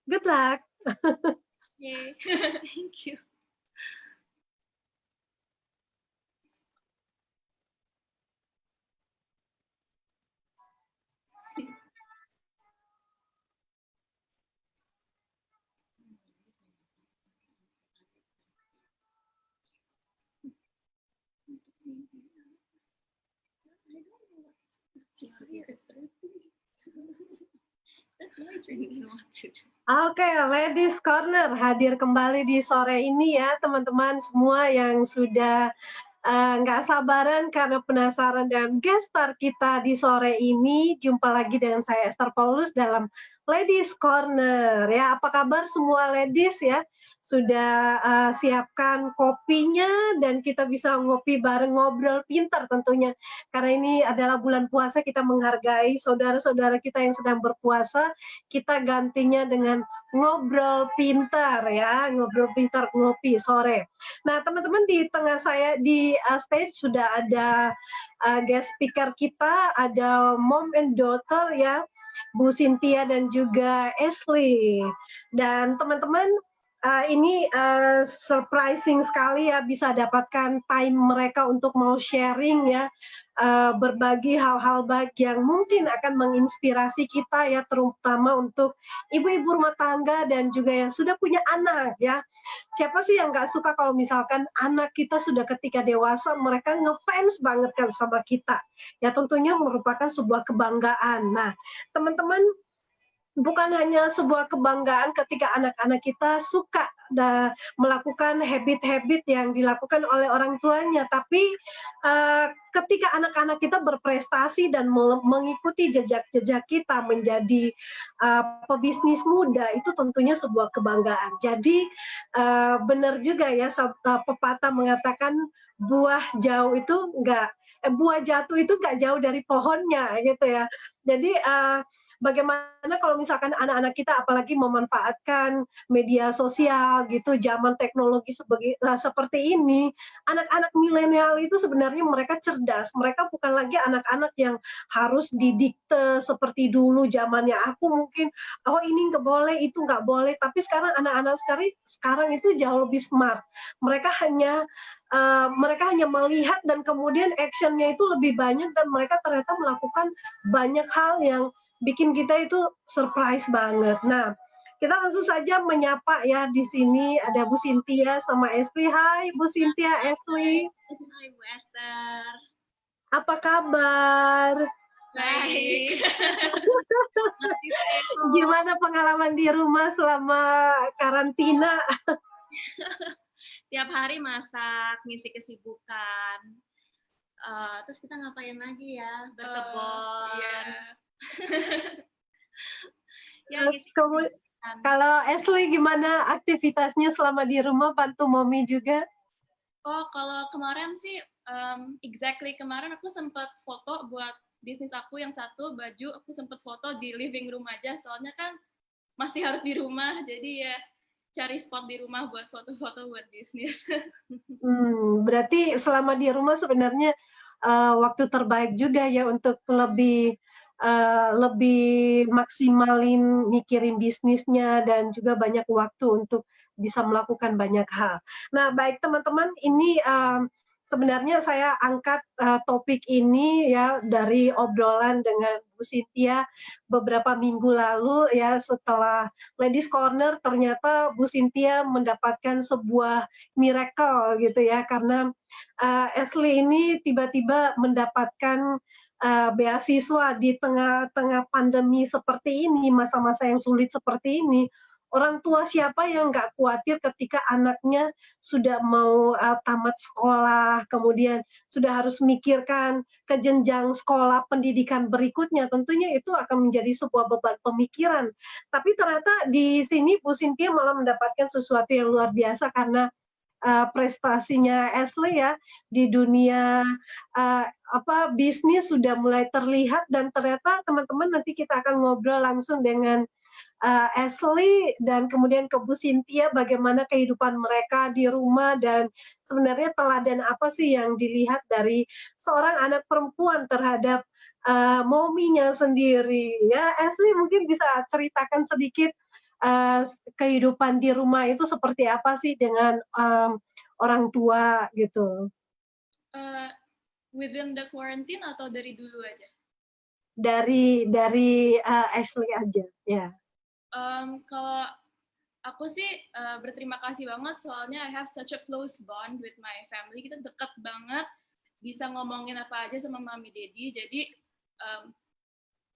Good luck. Okay. Thank you. Oke, Ladies Corner hadir kembali di sore ini ya teman-teman semua yang sudah nggak sabaran karena penasaran dengan guest star kita di sore ini. Jumpa lagi dengan saya Esther Paulus dalam Ladies Corner ya. Apa kabar semua ladies ya? Sudah siapkan kopinya dan kita bisa ngopi bareng, ngobrol pintar tentunya. Karena ini adalah bulan puasa, kita menghargai saudara-saudara kita yang sedang berpuasa. Kita gantinya dengan ngobrol pintar ya, ngobrol pintar ngopi sore. Nah, teman-teman, di tengah saya di stage sudah ada guest speaker kita, ada mom and daughter ya, Bu Cynthia dan juga Ashley. Dan teman-teman, ini surprising sekali ya bisa dapatkan time mereka untuk mau sharing ya, berbagi hal-hal baik yang mungkin akan menginspirasi kita ya, terutama untuk ibu-ibu rumah tangga dan juga yang sudah punya anak ya. Siapa sih yang nggak suka kalau misalkan anak kita sudah ketika dewasa mereka ngefans banget kan sama kita. Ya tentunya merupakan sebuah kebanggaan. Nah, teman-teman, bukan hanya sebuah kebanggaan ketika anak-anak kita suka melakukan habit-habit yang dilakukan oleh orang tuanya, tapi ketika anak-anak kita berprestasi dan mengikuti jejak-jejak kita menjadi pebisnis muda, itu tentunya sebuah kebanggaan. Jadi benar juga ya, pepatah mengatakan buah jauh itu buah jatuh itu nggak jauh dari pohonnya gitu ya. Jadi bagaimana kalau misalkan anak-anak kita apalagi memanfaatkan media sosial gitu, zaman teknologi seperti ini, anak-anak milenial itu sebenarnya mereka cerdas, mereka bukan lagi anak-anak yang harus didikte seperti dulu zamannya aku mungkin, oh ini nggak boleh, itu nggak boleh, tapi sekarang anak-anak sekarang itu jauh lebih smart. Mereka hanya melihat dan kemudian actionnya itu lebih banyak dan mereka ternyata melakukan banyak hal yang bikin kita itu surprise banget. Nah, kita langsung saja menyapa ya, di sini ada Bu Cynthia sama Ashley. Hai Bu Cynthia, Ashley. Hai Bu Esther. Apa kabar? Baik. Gimana pengalaman di rumah selama karantina? Tiap hari masak, ngisi kesibukan. Terus kita ngapain lagi ya? Berkebun. Iya. Ya, kalau Ashley gimana aktivitasnya selama di rumah, bantu mommy juga? Oh, kalau kemarin sih, kemarin aku sempat foto buat bisnis aku yang satu, baju, aku sempat foto di living room aja, soalnya kan masih harus di rumah, jadi ya cari spot di rumah buat foto-foto buat bisnis. Berarti selama di rumah sebenarnya waktu terbaik juga ya untuk lebih maksimalin mikirin bisnisnya dan juga banyak waktu untuk bisa melakukan banyak hal. Nah, baik teman-teman, ini sebenarnya saya angkat topik ini ya dari obrolan dengan Bu Cynthia beberapa minggu lalu ya, setelah Ladies Corner ternyata Bu Cynthia mendapatkan sebuah miracle gitu ya, karena Ashley ini tiba-tiba mendapatkan beasiswa di tengah-tengah pandemi seperti ini, masa-masa yang sulit seperti ini. Orang tua siapa yang nggak khawatir ketika anaknya sudah mau tamat sekolah, kemudian sudah harus memikirkan ke jenjang sekolah pendidikan berikutnya, tentunya itu akan menjadi sebuah beban pemikiran. Tapi ternyata di sini Bu Cynthia malah mendapatkan sesuatu yang luar biasa karena prestasinya Ashley ya di dunia bisnis sudah mulai terlihat, dan ternyata teman-teman nanti kita akan ngobrol langsung dengan Ashley dan kemudian ke Bu Cynthia bagaimana kehidupan mereka di rumah dan sebenarnya teladan apa sih yang dilihat dari seorang anak perempuan terhadap mominya sendiri ya. Ashley mungkin bisa ceritakan sedikit kehidupan di rumah itu seperti apa sih dengan orang tua gitu? Within the quarantine atau dari dulu aja? Dari Ashley aja, ya. Kalau aku sih berterima kasih banget soalnya I have such a close bond with my family. Kita dekat banget, bisa ngomongin apa aja sama mami daddy. Jadi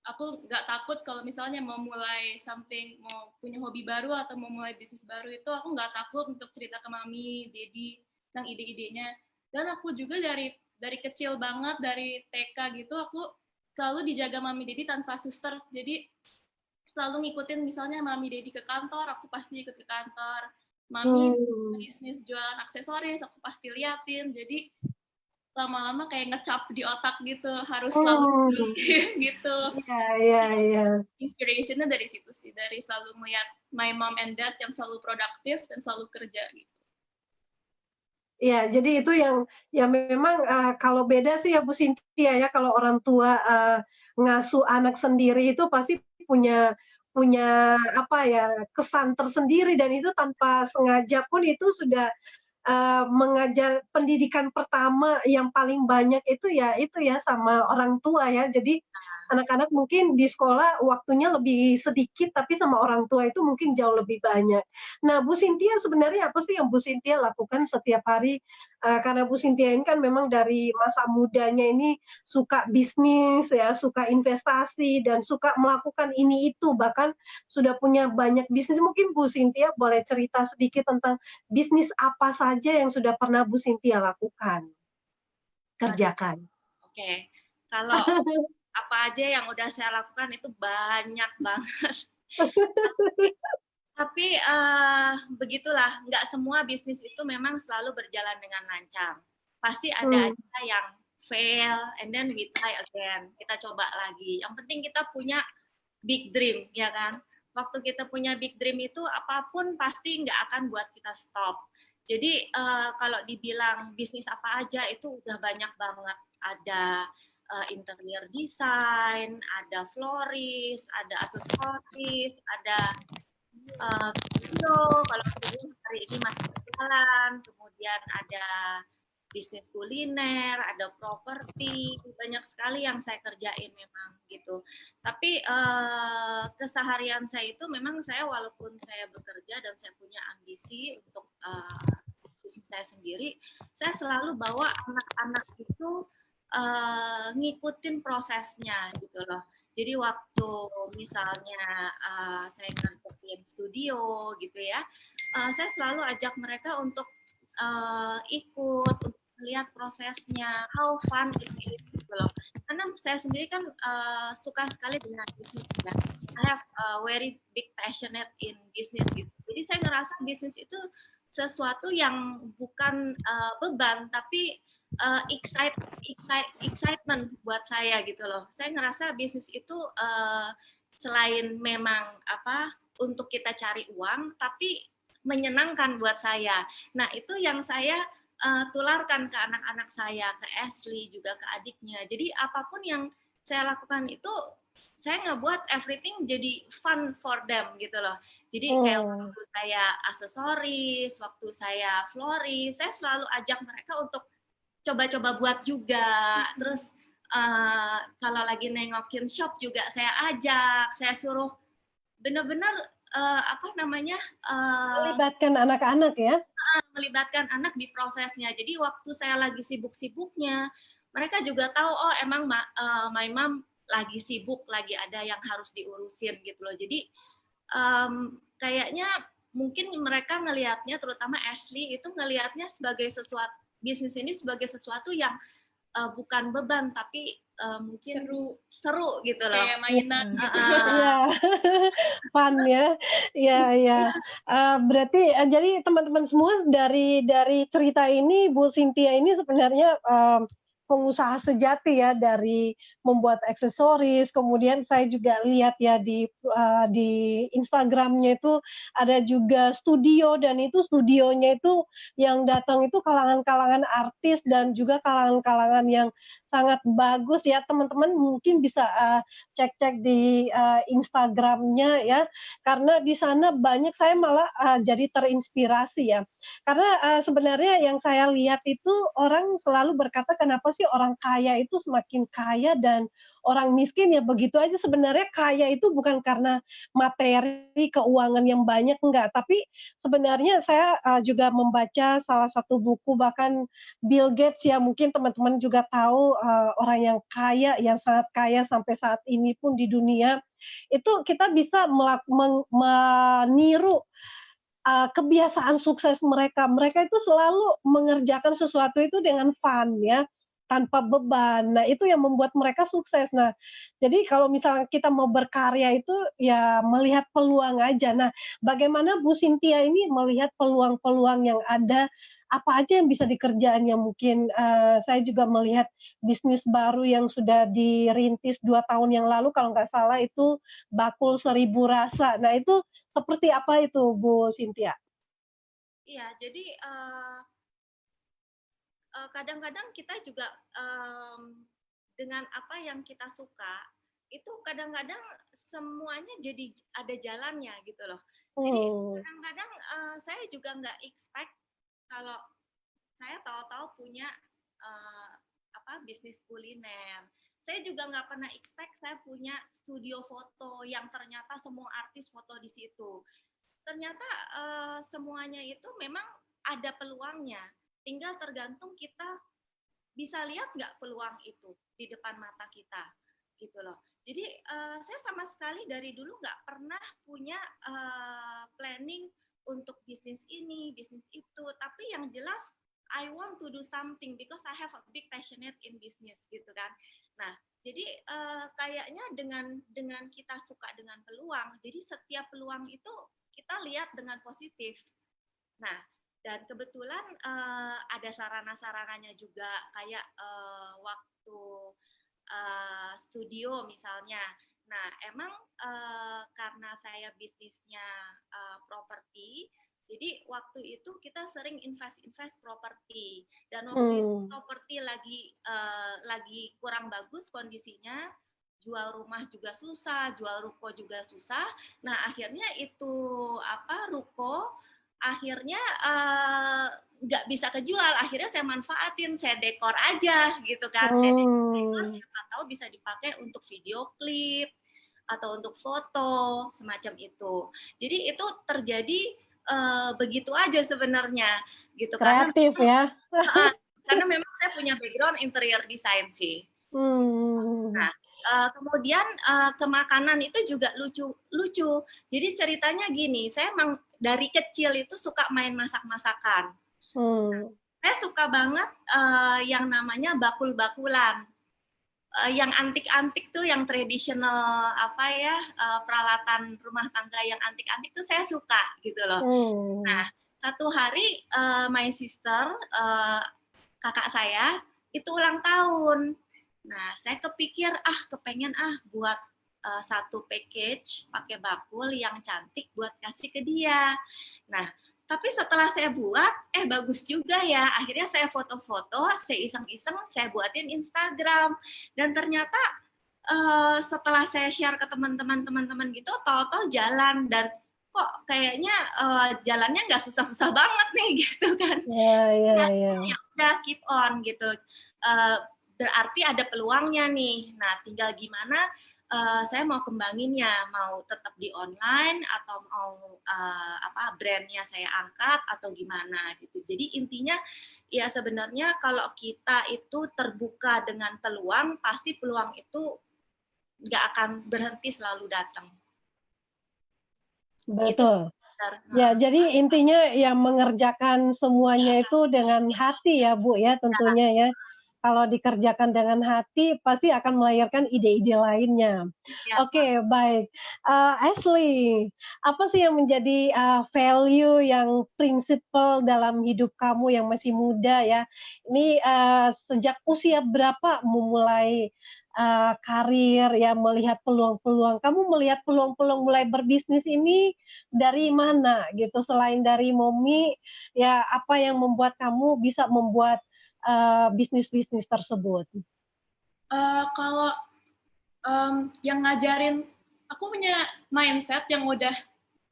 aku nggak takut kalau misalnya mau mulai something, mau punya hobi baru atau mau mulai bisnis baru itu aku nggak takut untuk cerita ke mami daddy tentang ide-idenya. Dan aku juga dari kecil banget, dari TK gitu aku selalu dijaga mami daddy tanpa suster. Jadi selalu ngikutin misalnya mami daddy ke kantor, aku pasti ikut ke kantor. Mami bisnis jualan aksesoris, aku pasti liatin. Jadi lama-lama kayak ngecap di otak gitu, harus selalu gitu. Iya. Inspirationnya dari situ sih, dari selalu melihat my mom and dad yang selalu produktif dan selalu kerja gitu. Iya, jadi itu yang memang kalau beda sih ya Bu Cynthia ya, kalau orang tua ngasuh anak sendiri itu pasti punya apa ya, kesan tersendiri dan itu tanpa sengaja pun itu sudah mengajar pendidikan pertama yang paling banyak itu ya sama orang tua ya. Jadi anak-anak mungkin di sekolah waktunya lebih sedikit tapi sama orang tua itu mungkin jauh lebih banyak. Nah, Bu Cynthia sebenarnya apa sih yang Bu Cynthia lakukan setiap hari? Karena Bu Cynthia ini kan memang dari masa mudanya ini suka bisnis ya, suka investasi dan suka melakukan ini itu, bahkan sudah punya banyak bisnis. Mungkin Bu Cynthia boleh cerita sedikit tentang bisnis apa saja yang sudah pernah Bu Cynthia lakukan, kerjakan? Oke, kalau apa aja yang udah saya lakukan itu banyak banget. Tapi begitulah, nggak semua bisnis itu memang selalu berjalan dengan lancar. Pasti ada aja yang fail, and then we try again. Kita coba lagi. Yang penting kita punya big dream, ya kan? Waktu kita punya big dream itu apapun pasti nggak akan buat kita stop. Jadi kalau dibilang bisnis apa aja itu udah banyak banget. Ada interior design, ada florist, ada aksesoris, ada video, kalau video hari ini masih berjalan, kemudian ada bisnis kuliner, ada properti, banyak sekali yang saya kerjain memang gitu. Tapi keseharian saya itu memang saya walaupun saya bekerja dan saya punya ambisi untuk bisnis saya sendiri, saya selalu bawa anak-anak itu ngikutin prosesnya gitu loh. Jadi waktu misalnya saya ngerjain studio gitu ya, saya selalu ajak mereka untuk ikut, untuk melihat prosesnya, how fun it is gitu loh. Karena saya sendiri kan suka sekali dengan bisnis ya. I have very big passionate in business gitu. Jadi saya ngerasa bisnis itu sesuatu yang bukan beban, tapi excitement buat saya gitu loh. Saya ngerasa bisnis itu selain memang untuk kita cari uang, tapi menyenangkan buat saya. Nah itu yang saya tularkan ke anak-anak saya, ke Ashley juga ke adiknya. Jadi apapun yang saya lakukan itu saya ngebuat everything jadi fun for them gitu loh. Jadi kayak waktu saya aksesoris, waktu saya florist, saya selalu ajak mereka untuk coba-coba buat juga. Terus kalau lagi nengokin shop juga saya ajak, saya suruh benar-benar melibatkan anak-anak ya? Melibatkan anak di prosesnya. Jadi waktu saya lagi sibuk-sibuknya, mereka juga tahu oh emang my mom lagi sibuk, lagi ada yang harus diurusin gitu loh. Jadi kayaknya mungkin mereka ngelihatnya, terutama Ashley itu ngelihatnya sebagai sesuatu, bisnis ini sebagai sesuatu yang bukan beban tapi mungkin seru gitu loh. Kayak mainan gitu. Iya, fun ya. Iya. Berarti jadi teman-teman semua dari cerita ini Bu Cynthia ini sebenarnya pengusaha sejati ya dari membuat aksesoris, kemudian saya juga lihat ya di Instagram-nya itu ada juga studio dan itu studionya itu yang datang itu kalangan-kalangan artis dan juga kalangan-kalangan yang sangat bagus ya, teman-teman mungkin bisa, cek-cek di, Instagram-nya ya, karena di sana banyak saya malah, jadi terinspirasi ya. Karena, sebenarnya yang saya lihat itu orang selalu berkata, "Kenapa sih orang kaya itu semakin kaya dan orang miskin ya begitu aja?" Sebenarnya kaya itu bukan karena materi, keuangan yang banyak, enggak. Tapi sebenarnya saya, juga membaca salah satu buku bahkan Bill Gates ya, mungkin teman-teman juga tahu, orang yang kaya, yang sangat kaya sampai saat ini pun di dunia, itu kita bisa meniru kebiasaan sukses mereka. Mereka itu selalu mengerjakan sesuatu itu dengan fun ya, tanpa beban. Nah, itu yang membuat mereka sukses. Nah, jadi kalau misalnya kita mau berkarya itu ya melihat peluang aja. Nah, bagaimana Bu Cynthia ini melihat peluang-peluang yang ada, apa aja yang bisa dikerjain yang mungkin, saya juga melihat bisnis baru yang sudah dirintis 2 tahun yang lalu kalau nggak salah itu bakul seribu rasa. Nah, itu seperti apa itu, Bu Cynthia? Iya, jadi kadang-kadang kita juga dengan apa yang kita suka itu kadang-kadang semuanya jadi ada jalannya gitu loh. Jadi Oh, kadang-kadang saya juga nggak expect kalau saya tahu-tahu punya bisnis kuliner. Saya juga nggak pernah expect saya punya studio foto yang ternyata semua artis foto di situ. Ternyata semuanya itu memang ada peluangnya. Tinggal tergantung kita bisa lihat nggak peluang itu di depan mata kita, gitu loh. Jadi saya sama sekali dari dulu nggak pernah punya planning untuk bisnis ini, bisnis itu. Tapi yang jelas I want to do something because I have a big passionate in business gitu kan. Nah, jadi kayaknya dengan kita suka dengan peluang, jadi setiap peluang itu kita lihat dengan positif. Nah, dan kebetulan ada sarana-sarananya juga kayak waktu studio misalnya. Nah, emang karena saya bisnisnya properti, jadi waktu itu kita sering invest properti. Dan waktu itu mmm, properti lagi kurang bagus kondisinya, jual rumah juga susah, jual ruko juga susah. Nah, akhirnya itu ruko akhirnya nggak bisa kejual. Akhirnya saya manfaatin, saya dekor aja gitu kan. Saya dekor, mmm, siapa tahu bisa dipakai untuk video klip atau untuk foto semacam itu. Jadi itu terjadi begitu aja sebenarnya gitu karena kreatif ya? karena memang saya punya background interior design sih. Mmm, Nah, kemudian ke makanan itu juga lucu. Jadi ceritanya gini, saya emang dari kecil itu suka main masak-masakan. mmm, Saya suka banget yang namanya bakul-bakulan. Yang antik-antik tuh, yang tradisional peralatan rumah tangga yang antik-antik tuh saya suka gitu loh. mmm, Nah, satu hari my sister, kakak saya itu ulang tahun. Nah, saya kepikir kepengen buat satu package pakai bakul yang cantik buat kasih ke dia. Nah, tapi setelah saya buat, bagus juga ya. Akhirnya saya foto-foto, saya iseng-iseng, saya buatin Instagram. Dan ternyata setelah saya share ke teman-teman gitu, tahu-tahu jalan dan kok kayaknya jalannya nggak susah-susah banget nih gitu kan. ya ya ya. Ya udah keep on gitu. Berarti ada peluangnya nih. Nah, tinggal gimana saya mau kembanginnya, mau tetap di online atau mau brandnya saya angkat atau gimana gitu. Jadi intinya ya sebenarnya kalau kita itu terbuka dengan peluang, pasti peluang itu nggak akan berhenti selalu datang. Itu Betul. sebentar. Ya, jadi intinya ya mengerjakan semuanya itu dengan hati ya, Bu, ya tentunya ya. kalau dikerjakan dengan hati pasti akan melahirkan ide-ide lainnya. Ya, Oke, baik. Ashley, apa sih yang menjadi, value yang prinsipal dalam hidup kamu yang masih muda ya? Ini, sejak usia berapa memulai, karir ya, melihat peluang-peluang? Kamu melihat peluang-peluang mulai berbisnis ini dari mana gitu? Selain dari mommy, ya apa yang membuat kamu bisa membuat bisnis-bisnis tersebut? Kalau yang ngajarin, aku punya mindset yang udah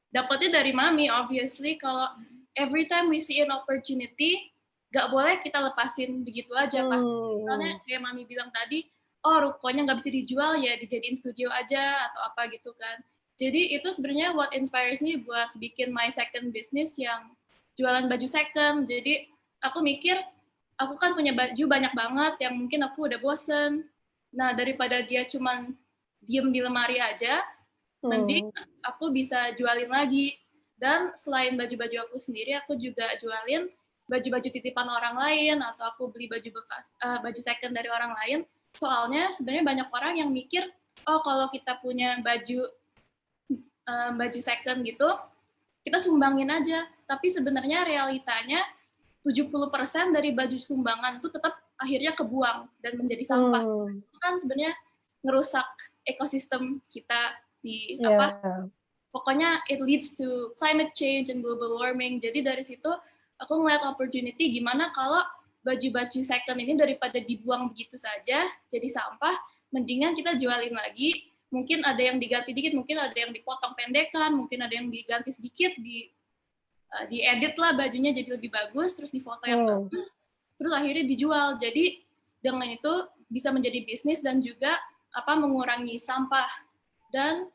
dapetnya dari mami, obviously. Kalau every time we see an opportunity, gak boleh kita lepasin begitu aja. Pasti, misalnya kayak mami bilang tadi, oh rukonya nggak bisa dijual, ya dijadiin studio aja atau apa gitu kan. Jadi itu sebenarnya what inspires me buat bikin my second business yang jualan baju second. Jadi aku mikir, aku kan punya baju banyak banget yang mungkin aku udah bosen. Nah, daripada dia cuman diem di lemari aja, mending aku bisa jualin lagi. Dan selain baju-baju aku sendiri, aku juga jualin baju-baju titipan orang lain, atau aku beli baju bekas, baju second dari orang lain. Soalnya sebenarnya banyak orang yang mikir, oh kalau kita punya baju second gitu, kita sumbangin aja. Tapi sebenarnya realitanya 70% dari baju sumbangan itu tetap akhirnya kebuang dan menjadi sampah. Itu kan sebenarnya ngerusak ekosistem kita di pokoknya it leads to climate change and global warming. Jadi dari situ aku ngeliat opportunity gimana kalau baju-baju second ini daripada dibuang begitu saja jadi sampah, mendingan kita jualin lagi. Mungkin ada yang diganti dikit, mungkin ada yang dipotong pendekan, mungkin ada yang diganti sedikit, diedit lah bajunya jadi lebih bagus, terus difoto yang bagus, terus akhirnya dijual. Jadi dengan itu bisa menjadi bisnis dan juga mengurangi sampah dan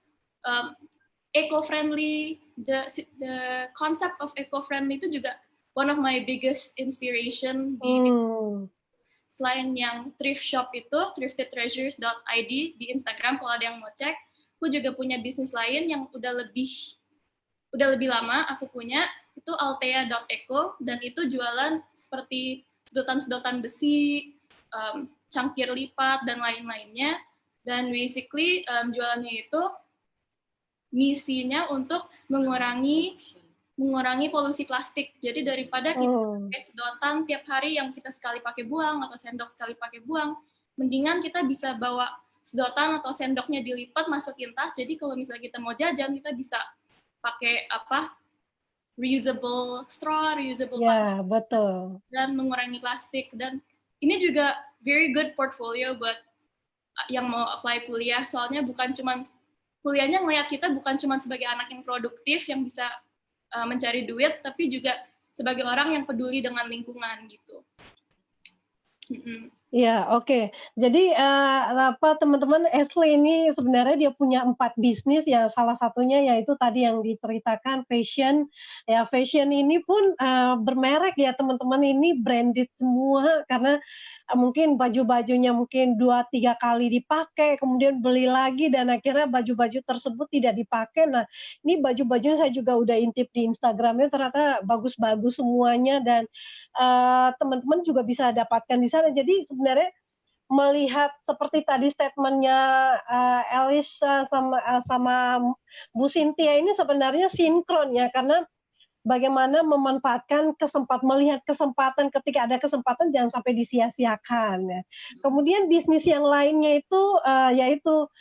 eco-friendly. The concept of eco-friendly itu juga one of my biggest inspiration selain yang thrift shop itu thrifteddtreasures.id di Instagram kalau ada yang mau cek. Aku juga punya bisnis lain yang udah lebih lama aku punya, itu altea.eco, dan itu jualan seperti sedotan-sedotan besi, cangkir lipat, dan lain-lainnya. Dan basically jualannya itu misinya untuk mengurangi polusi plastik. Jadi daripada kita pakai sedotan tiap hari yang kita sekali pakai buang, atau sendok sekali pakai buang, mendingan kita bisa bawa sedotan atau sendoknya dilipat, masukin tas, jadi kalau misalnya kita mau jajan, kita bisa pakai reusable straw, reusable plastik, betul, dan mengurangi plastik. Dan ini juga very good portfolio buat yang mau apply kuliah, soalnya bukan cuman kuliahnya ngeliat kita bukan cuma sebagai anak yang produktif yang bisa mencari duit, tapi juga sebagai orang yang peduli dengan lingkungan gitu. Iya, oke. Jadi teman-teman, Ashley ini sebenarnya dia punya 4 bisnis ya, salah satunya yaitu tadi yang diceritakan fashion. Ya, fashion ini pun bermerek ya teman-teman, ini branded semua karena mungkin baju-bajunya mungkin 2-3 kali dipakai, kemudian beli lagi dan akhirnya baju-baju tersebut tidak dipakai. Nah, ini baju-bajunya saya juga udah intip di Instagram-nya, ternyata bagus-bagus semuanya dan teman-teman juga bisa dapatkan di sana. Jadi sebenarnya melihat seperti tadi statement-nya Elisa sama Bu Cynthia ini sebenarnya sinkron ya, karena bagaimana memanfaatkan melihat kesempatan, ketika ada kesempatan jangan sampai disia-siakan ya. Kemudian bisnis yang lainnya itu yaitu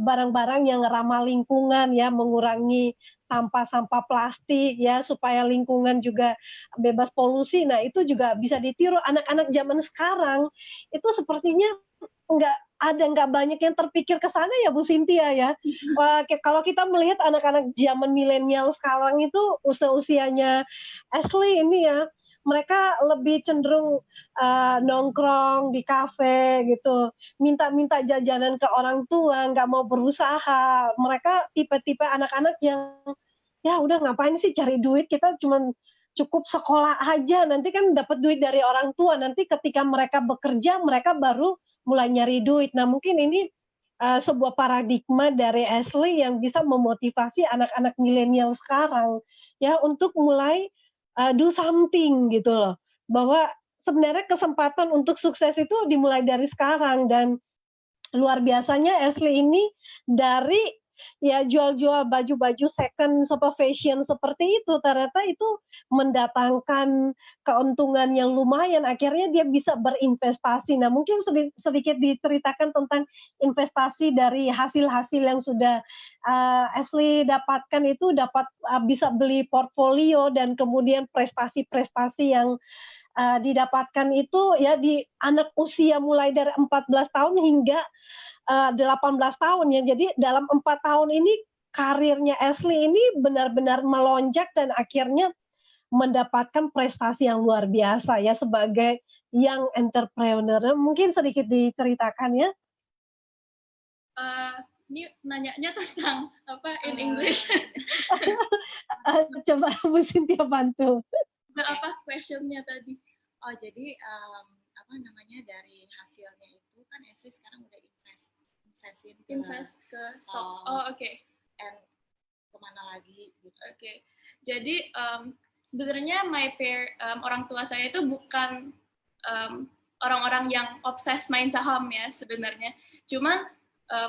barang-barang yang ramah lingkungan ya, mengurangi sampah-sampah plastik ya, supaya lingkungan juga bebas polusi. Nah, itu juga bisa ditiru anak-anak zaman sekarang. Itu sepertinya nggak banyak yang terpikir ke sana ya Bu Cynthia ya. Kalau kita melihat anak-anak zaman milenial sekarang itu usianya Ashley ini ya, mereka lebih cenderung nongkrong di kafe gitu, minta jajanan ke orang tua, nggak mau berusaha. Mereka tipe-tipe anak-anak yang ya udah ngapain sih cari duit, kita cuman cukup sekolah aja, nanti kan dapat duit dari orang tua, nanti ketika mereka bekerja mereka baru mulai nyari duit. Nah, mungkin ini sebuah paradigma dari Ashley yang bisa memotivasi anak-anak milenial sekarang ya untuk mulai do something gitu loh. Bahwa sebenarnya kesempatan untuk sukses itu dimulai dari sekarang dan luar biasanya Ashley ini dari ya jual-jual baju-baju second fashion seperti itu, ternyata itu mendatangkan keuntungan yang lumayan, akhirnya dia bisa berinvestasi. Nah, mungkin sedikit diceritakan tentang investasi dari hasil-hasil yang sudah, Ashley dapatkan itu bisa beli portfolio dan kemudian prestasi-prestasi yang didapatkan itu ya di anak usia mulai dari 14 tahun hingga 18 tahun ya. Jadi dalam 4 tahun ini karirnya Ashley ini benar-benar melonjak dan akhirnya mendapatkan prestasi yang luar biasa ya sebagai young entrepreneur. Mungkin sedikit diceritakan ya? Ini nanyanya tentang apa in English? Coba Bu Cynthia bantu. Apa questionnya tadi? Oh, jadi apa namanya dari hasilnya itu kan Ashley sekarang udah invest ke stock. Oh, oke. And kemana lagi gitu. Oke. Jadi sebenarnya orang tua saya itu bukan orang-orang yang obses main saham ya sebenarnya. Cuman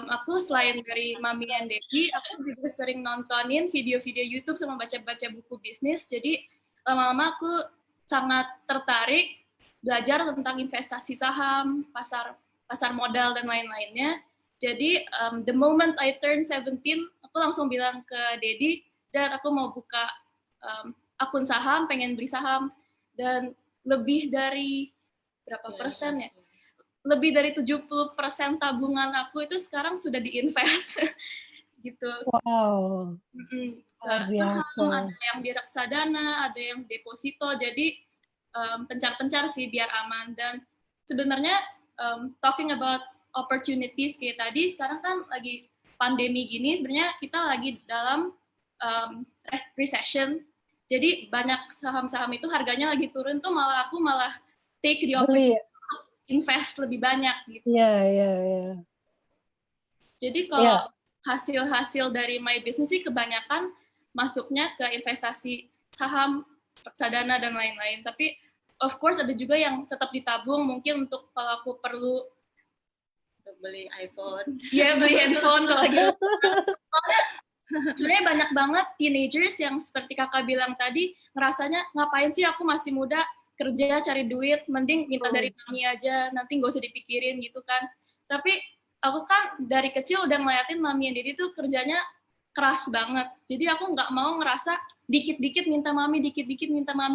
aku selain dari Mami and Daddy, aku juga sering nontonin video-video YouTube sama baca-baca buku bisnis. Jadi lama-lama aku sangat tertarik belajar tentang investasi saham, pasar modal dan lain-lainnya. Jadi the moment I turn 17, aku langsung bilang ke Daddy, Dad, aku mau buka akun saham, pengen beli saham, dan lebih dari berapa persen ya? Lebih dari 70% tabungan aku itu sekarang sudah diinvest gitu. Wow. Saham, ada yang di reksadana, ada yang deposito, jadi pencar-pencar sih biar aman. Dan sebenarnya talking about opportunities kayak tadi, sekarang kan lagi pandemi gini, sebenarnya kita lagi dalam recession, jadi banyak saham-saham itu harganya lagi turun tuh aku malah take the opportunity untuk invest lebih banyak gitu. Iya. Jadi kalau hasil-hasil dari my business sih kebanyakan masuknya ke investasi saham, reksadana dan lain-lain. Tapi of course ada juga yang tetap ditabung mungkin untuk kalau aku perlu untuk beli iPhone. Iya, beli handphone kalau gitu. Sebenarnya banyak banget teenagers yang seperti kakak bilang tadi, ngerasanya ngapain sih aku masih muda, kerja, cari duit, mending minta dari mami aja, nanti nggak usah dipikirin gitu kan. Tapi aku kan dari kecil udah ngeliatin mami and daddy tuh kerjanya keras banget. Jadi aku nggak mau ngerasa dikit-dikit minta mami,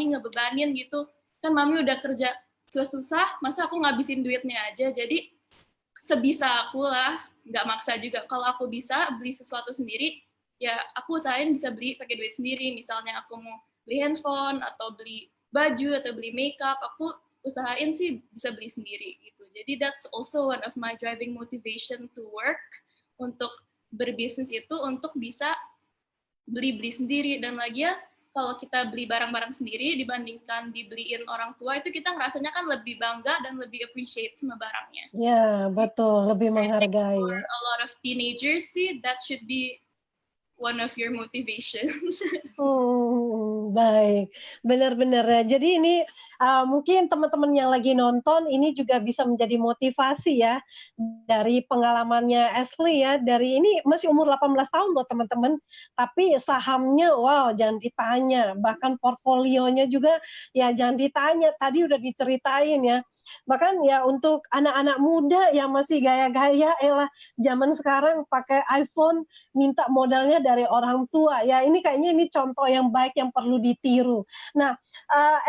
ngebebanin gitu. Kan mami udah kerja susah-susah, masa aku ngabisin duitnya aja. Jadi sebisa aku lah, nggak maksa juga. Kalau aku bisa beli sesuatu sendiri, ya aku usahain bisa beli pakai duit sendiri. Misalnya aku mau beli handphone, atau beli baju, atau beli makeup, aku usahain sih bisa beli sendiri gitu. Jadi that's also one of my driving motivation to work, untuk berbisnis itu untuk bisa beli sendiri. Dan lagi ya, kalau kita beli barang-barang sendiri dibandingkan dibeliin orang tua, itu kita ngerasanya kan lebih bangga dan lebih appreciate sama barangnya. Ya, betul, lebih menghargai. For a lot of teenagers sih, that should be one of your motivations. Baik, benar-benar ya. Jadi ini mungkin teman-teman yang lagi nonton ini juga bisa menjadi motivasi ya dari pengalamannya Ashley ya. Dari ini masih umur 18 tahun loh teman-teman, tapi sahamnya wow jangan ditanya, bahkan portfolionya juga ya jangan ditanya. Tadi udah diceritain ya. Bahkan ya untuk anak-anak muda yang masih gaya-gaya, zaman sekarang pakai iPhone minta modalnya dari orang tua. Ya ini kayaknya ini contoh yang baik yang perlu ditiru. Nah,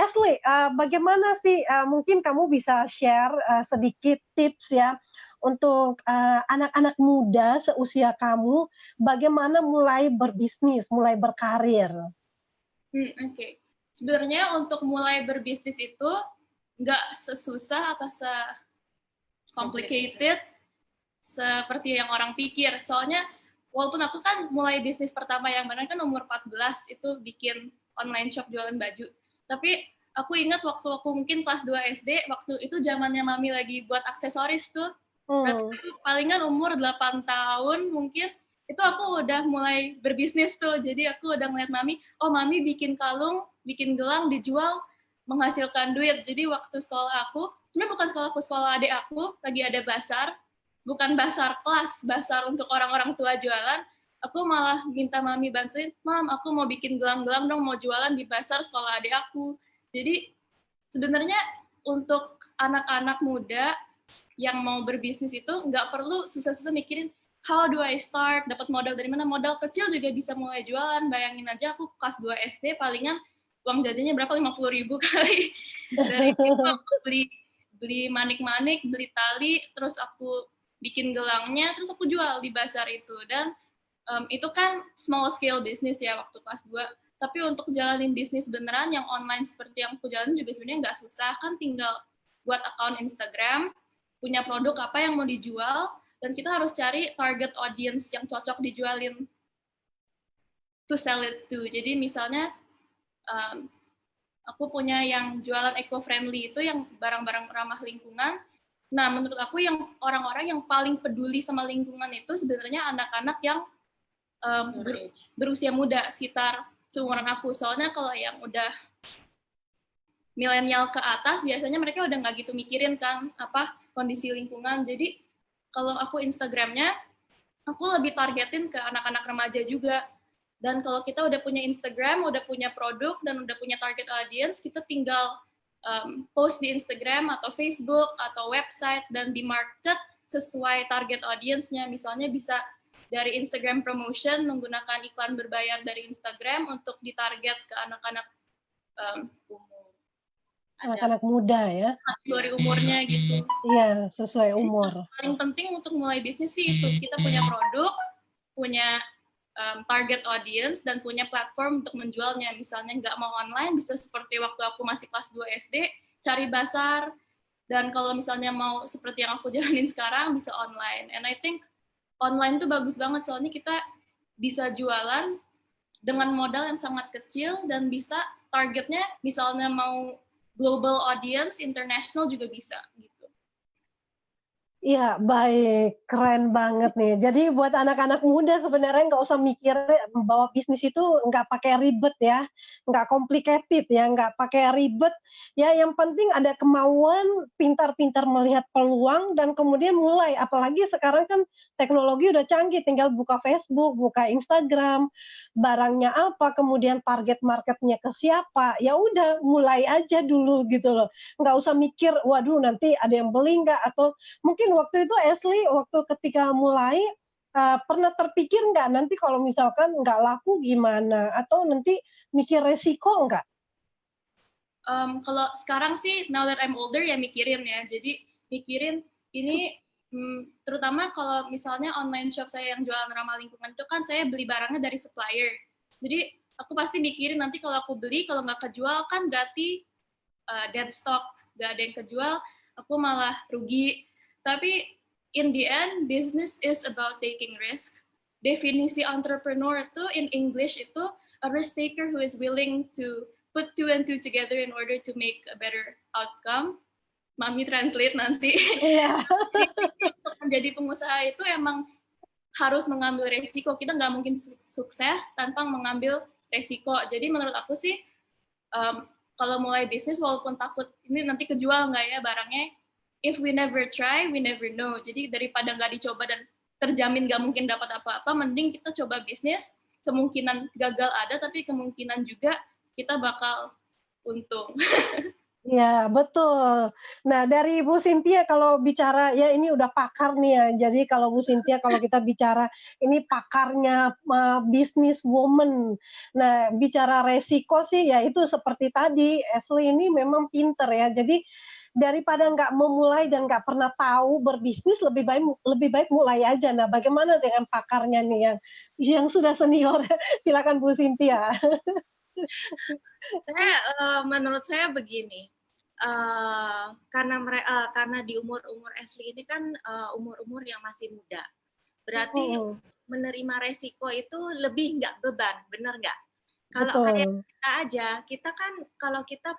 Ashley, bagaimana sih mungkin kamu bisa share sedikit tips ya untuk anak-anak muda seusia kamu, bagaimana mulai berbisnis, mulai berkarir? Oke. Sebenarnya untuk mulai berbisnis itu nggak sesusah atau se-complicated seperti yang orang pikir. Soalnya walaupun aku kan mulai bisnis pertama yang benar kan umur 14, itu bikin online shop jualan baju. Tapi aku ingat waktu aku mungkin kelas 2 SD, waktu itu zamannya mami lagi buat aksesoris tuh. Berarti palingan umur 8 tahun mungkin, itu aku udah mulai berbisnis tuh. Jadi aku udah ngeliat mami, oh mami bikin kalung, bikin gelang, dijual, menghasilkan duit. Jadi waktu sekolah aku, sebenarnya bukan sekolahku, sekolah adik aku lagi ada basar, bukan basar kelas, basar untuk orang-orang tua jualan. Aku malah minta mami bantuin, mam, aku mau bikin gelang-gelang dong, mau jualan di basar sekolah adik aku. Jadi sebenarnya untuk anak-anak muda yang mau berbisnis itu nggak perlu susah-susah mikirin how do I start, dapat modal dari mana. Modal kecil juga bisa mulai jualan. Bayangin aja aku kelas 2 SD palingan uang jajannya berapa, 50.000 kali. Dari itu aku beli manik-manik, beli tali, terus aku bikin gelangnya, terus aku jual di bazar itu. Dan itu kan small scale business ya waktu kelas 2. Tapi untuk jalanin bisnis beneran yang online seperti yang aku jalanin juga sebenarnya nggak susah. Kan tinggal buat account Instagram, punya produk apa yang mau dijual, dan kita harus cari target audience yang cocok dijualin to sell it to. Jadi misalnya aku punya yang jualan eco-friendly itu yang barang-barang ramah lingkungan. Nah, menurut aku yang orang-orang yang paling peduli sama lingkungan itu sebenarnya anak-anak yang berusia muda, sekitar seumuran aku. Soalnya kalau yang udah milenial ke atas, biasanya mereka udah nggak gitu mikirin kan apa kondisi lingkungan. Jadi kalau aku Instagramnya, aku lebih targetin ke anak-anak remaja juga. Dan kalau kita udah punya Instagram, udah punya produk, dan udah punya target audience, kita tinggal post di Instagram atau Facebook atau website dan di market sesuai target audience-nya. Misalnya bisa dari Instagram promotion menggunakan iklan berbayar dari Instagram untuk ditarget ke anak-anak umur. Anak-anak muda ya? Kategori umurnya gitu. Iya, sesuai umur. Jadi, paling penting untuk mulai bisnis sih itu, kita punya produk, punya target audience, dan punya platform untuk menjualnya. Misalnya nggak mau online, bisa seperti waktu aku masih kelas 2 SD, cari basar, dan kalau misalnya mau seperti yang aku jalanin sekarang, bisa online. And I think online tuh bagus banget, soalnya kita bisa jualan dengan modal yang sangat kecil, dan bisa targetnya misalnya mau global audience, international juga bisa gitu. Iya, baik. Keren banget nih. Jadi buat anak-anak muda sebenarnya nggak usah mikir bahwa bisnis itu nggak pakai ribet ya, nggak complicated ya, nggak pakai ribet. Ya yang penting ada kemauan, pintar-pintar melihat peluang, dan kemudian mulai. Apalagi sekarang kan teknologi udah canggih, tinggal buka Facebook, buka Instagram, barangnya apa, kemudian target marketnya ke siapa, ya udah mulai aja dulu gitu loh. Nggak usah mikir, waduh nanti ada yang beli nggak, atau mungkin waktu itu Ashley waktu ketika mulai, pernah terpikir nggak nanti kalau misalkan nggak laku gimana? Atau nanti mikir resiko nggak? Kalau sekarang sih, now that I'm older ya mikirin ya. Jadi mikirin ini, terutama kalau misalnya online shop saya yang jualan ramah lingkungan itu kan saya beli barangnya dari supplier. Jadi aku pasti mikirin nanti kalau aku beli, kalau nggak kejual kan berarti dead stock, nggak ada yang kejual, aku malah rugi. Tapi in the end, business is about taking risk. Definisi entrepreneur itu in English itu a risk taker who is willing to put two and two together in order to make a better outcome. Mami translate nanti. Iya. Untuk menjadi pengusaha itu emang harus mengambil resiko. Kita nggak mungkin sukses tanpa mengambil resiko. Jadi menurut aku sih, kalau mulai bisnis walaupun takut ini nanti kejual nggak ya barangnya, if we never try, we never know. Jadi daripada nggak dicoba dan terjamin nggak mungkin dapat apa-apa, mending kita coba bisnis, kemungkinan gagal ada, tapi kemungkinan juga kita bakal untung. Iya, betul. Nah, dari Bu Cynthia kalau bicara ya ini udah pakar nih ya. Jadi kalau Bu Cynthia kalau kita bicara ini pakarnya business woman. Nah, bicara resiko sih ya itu seperti tadi Ashley ini memang pinter ya. Jadi daripada nggak memulai dan nggak pernah tahu berbisnis lebih baik mulai aja. Nah, bagaimana dengan pakarnya nih yang sudah senior? Silakan Bu Cynthia. Menurut saya begini, karena di umur Ashley ini kan umur-umur yang masih muda, berarti menerima resiko itu lebih nggak beban, bener nggak? Kalau kayak kita aja, kita kan kalau kita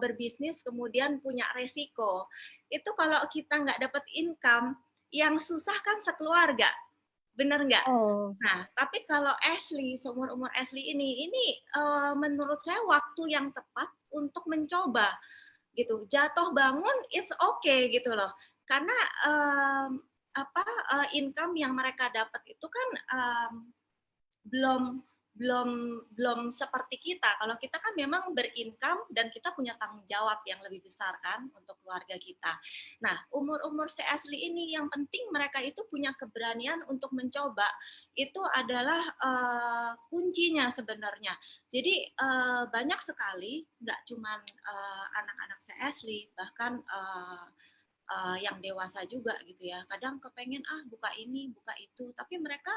berbisnis kemudian punya resiko, itu kalau kita nggak dapat income, yang susah kan sekeluarga. bener nggak? Oh, Nah, tapi kalau Ashley, seumur-umur Ashley ini menurut saya waktu yang tepat untuk mencoba gitu. Jatuh bangun it's okay gitu loh. Karena income yang mereka dapat itu kan belum belum belum seperti kita. Kalau kita kan memang berincome dan kita punya tanggung jawab yang lebih besar kan untuk keluarga kita. Nah, umur-umur si Ashley ini yang penting mereka itu punya keberanian untuk mencoba. Itu adalah kuncinya sebenarnya. Jadi banyak sekali, nggak cuman anak-anak si Ashley, bahkan yang dewasa juga gitu ya. Kadang kepengen buka ini, buka itu, tapi mereka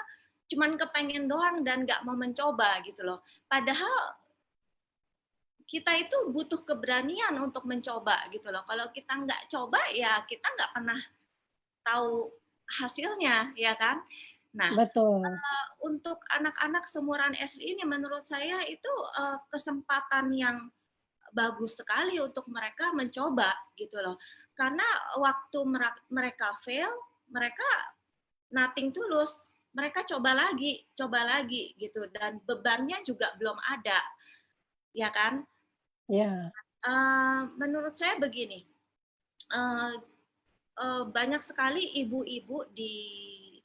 cuman kepengen doang dan nggak mau mencoba gitu loh. Padahal kita itu butuh keberanian untuk mencoba gitu loh. Kalau kita nggak coba ya kita nggak pernah tahu hasilnya, ya kan? Nah, betul. untuk anak-anak seumuran Ashley ini menurut saya itu kesempatan yang bagus sekali untuk mereka mencoba gitu loh. Karena waktu mereka fail, mereka nothing tulus. Mereka coba lagi gitu, dan bebannya juga belum ada, ya kan? Ya. Menurut saya begini, banyak sekali ibu-ibu di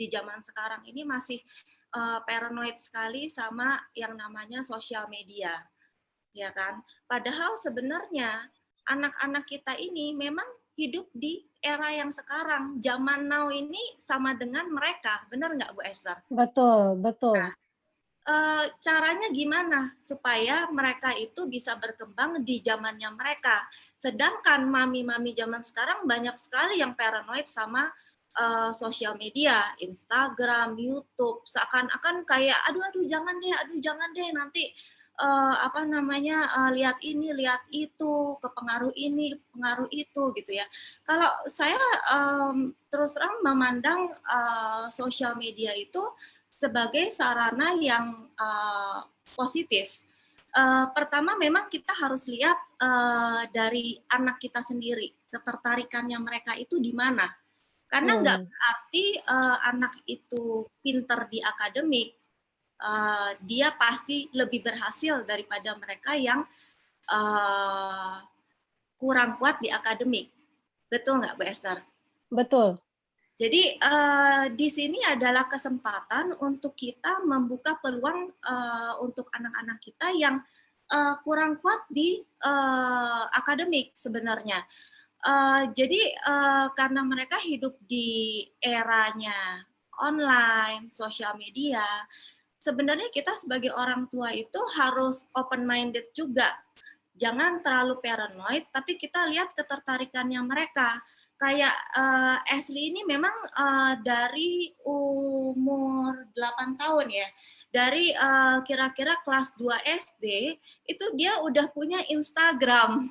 zaman sekarang ini masih paranoid sekali sama yang namanya sosial media, ya kan? Padahal sebenarnya anak-anak kita ini memang hidup di era yang sekarang, zaman now ini sama dengan mereka, benar nggak Bu Esther? Betul, betul. Caranya gimana supaya mereka itu bisa berkembang di zamannya mereka? Sedangkan mami-mami zaman sekarang banyak sekali yang paranoid sama sosial media, Instagram, YouTube, seakan-akan kayak aduh jangan deh nanti lihat ini, lihat itu, kepengaruh ini, pengaruh itu gitu ya. Kalau saya terus terang memandang sosial media itu sebagai sarana yang positif. Pertama memang kita harus lihat dari anak kita sendiri, ketertarikannya mereka itu di mana. Karena nggak berarti anak itu pinter di akademik, dia pasti lebih berhasil daripada mereka yang kurang kuat di akademik. Betul nggak, Bu Esther? Betul. Jadi di sini adalah kesempatan untuk kita membuka peluang untuk anak-anak kita yang kurang kuat di akademik sebenarnya. Jadi karena mereka hidup di eranya online, sosial media, sebenarnya kita sebagai orang tua itu harus open-minded juga. Jangan terlalu paranoid, tapi kita lihat ketertarikannya mereka. Kayak Ashley ini memang dari umur 8 tahun ya. Dari kira-kira kelas 2 SD, itu dia udah punya Instagram.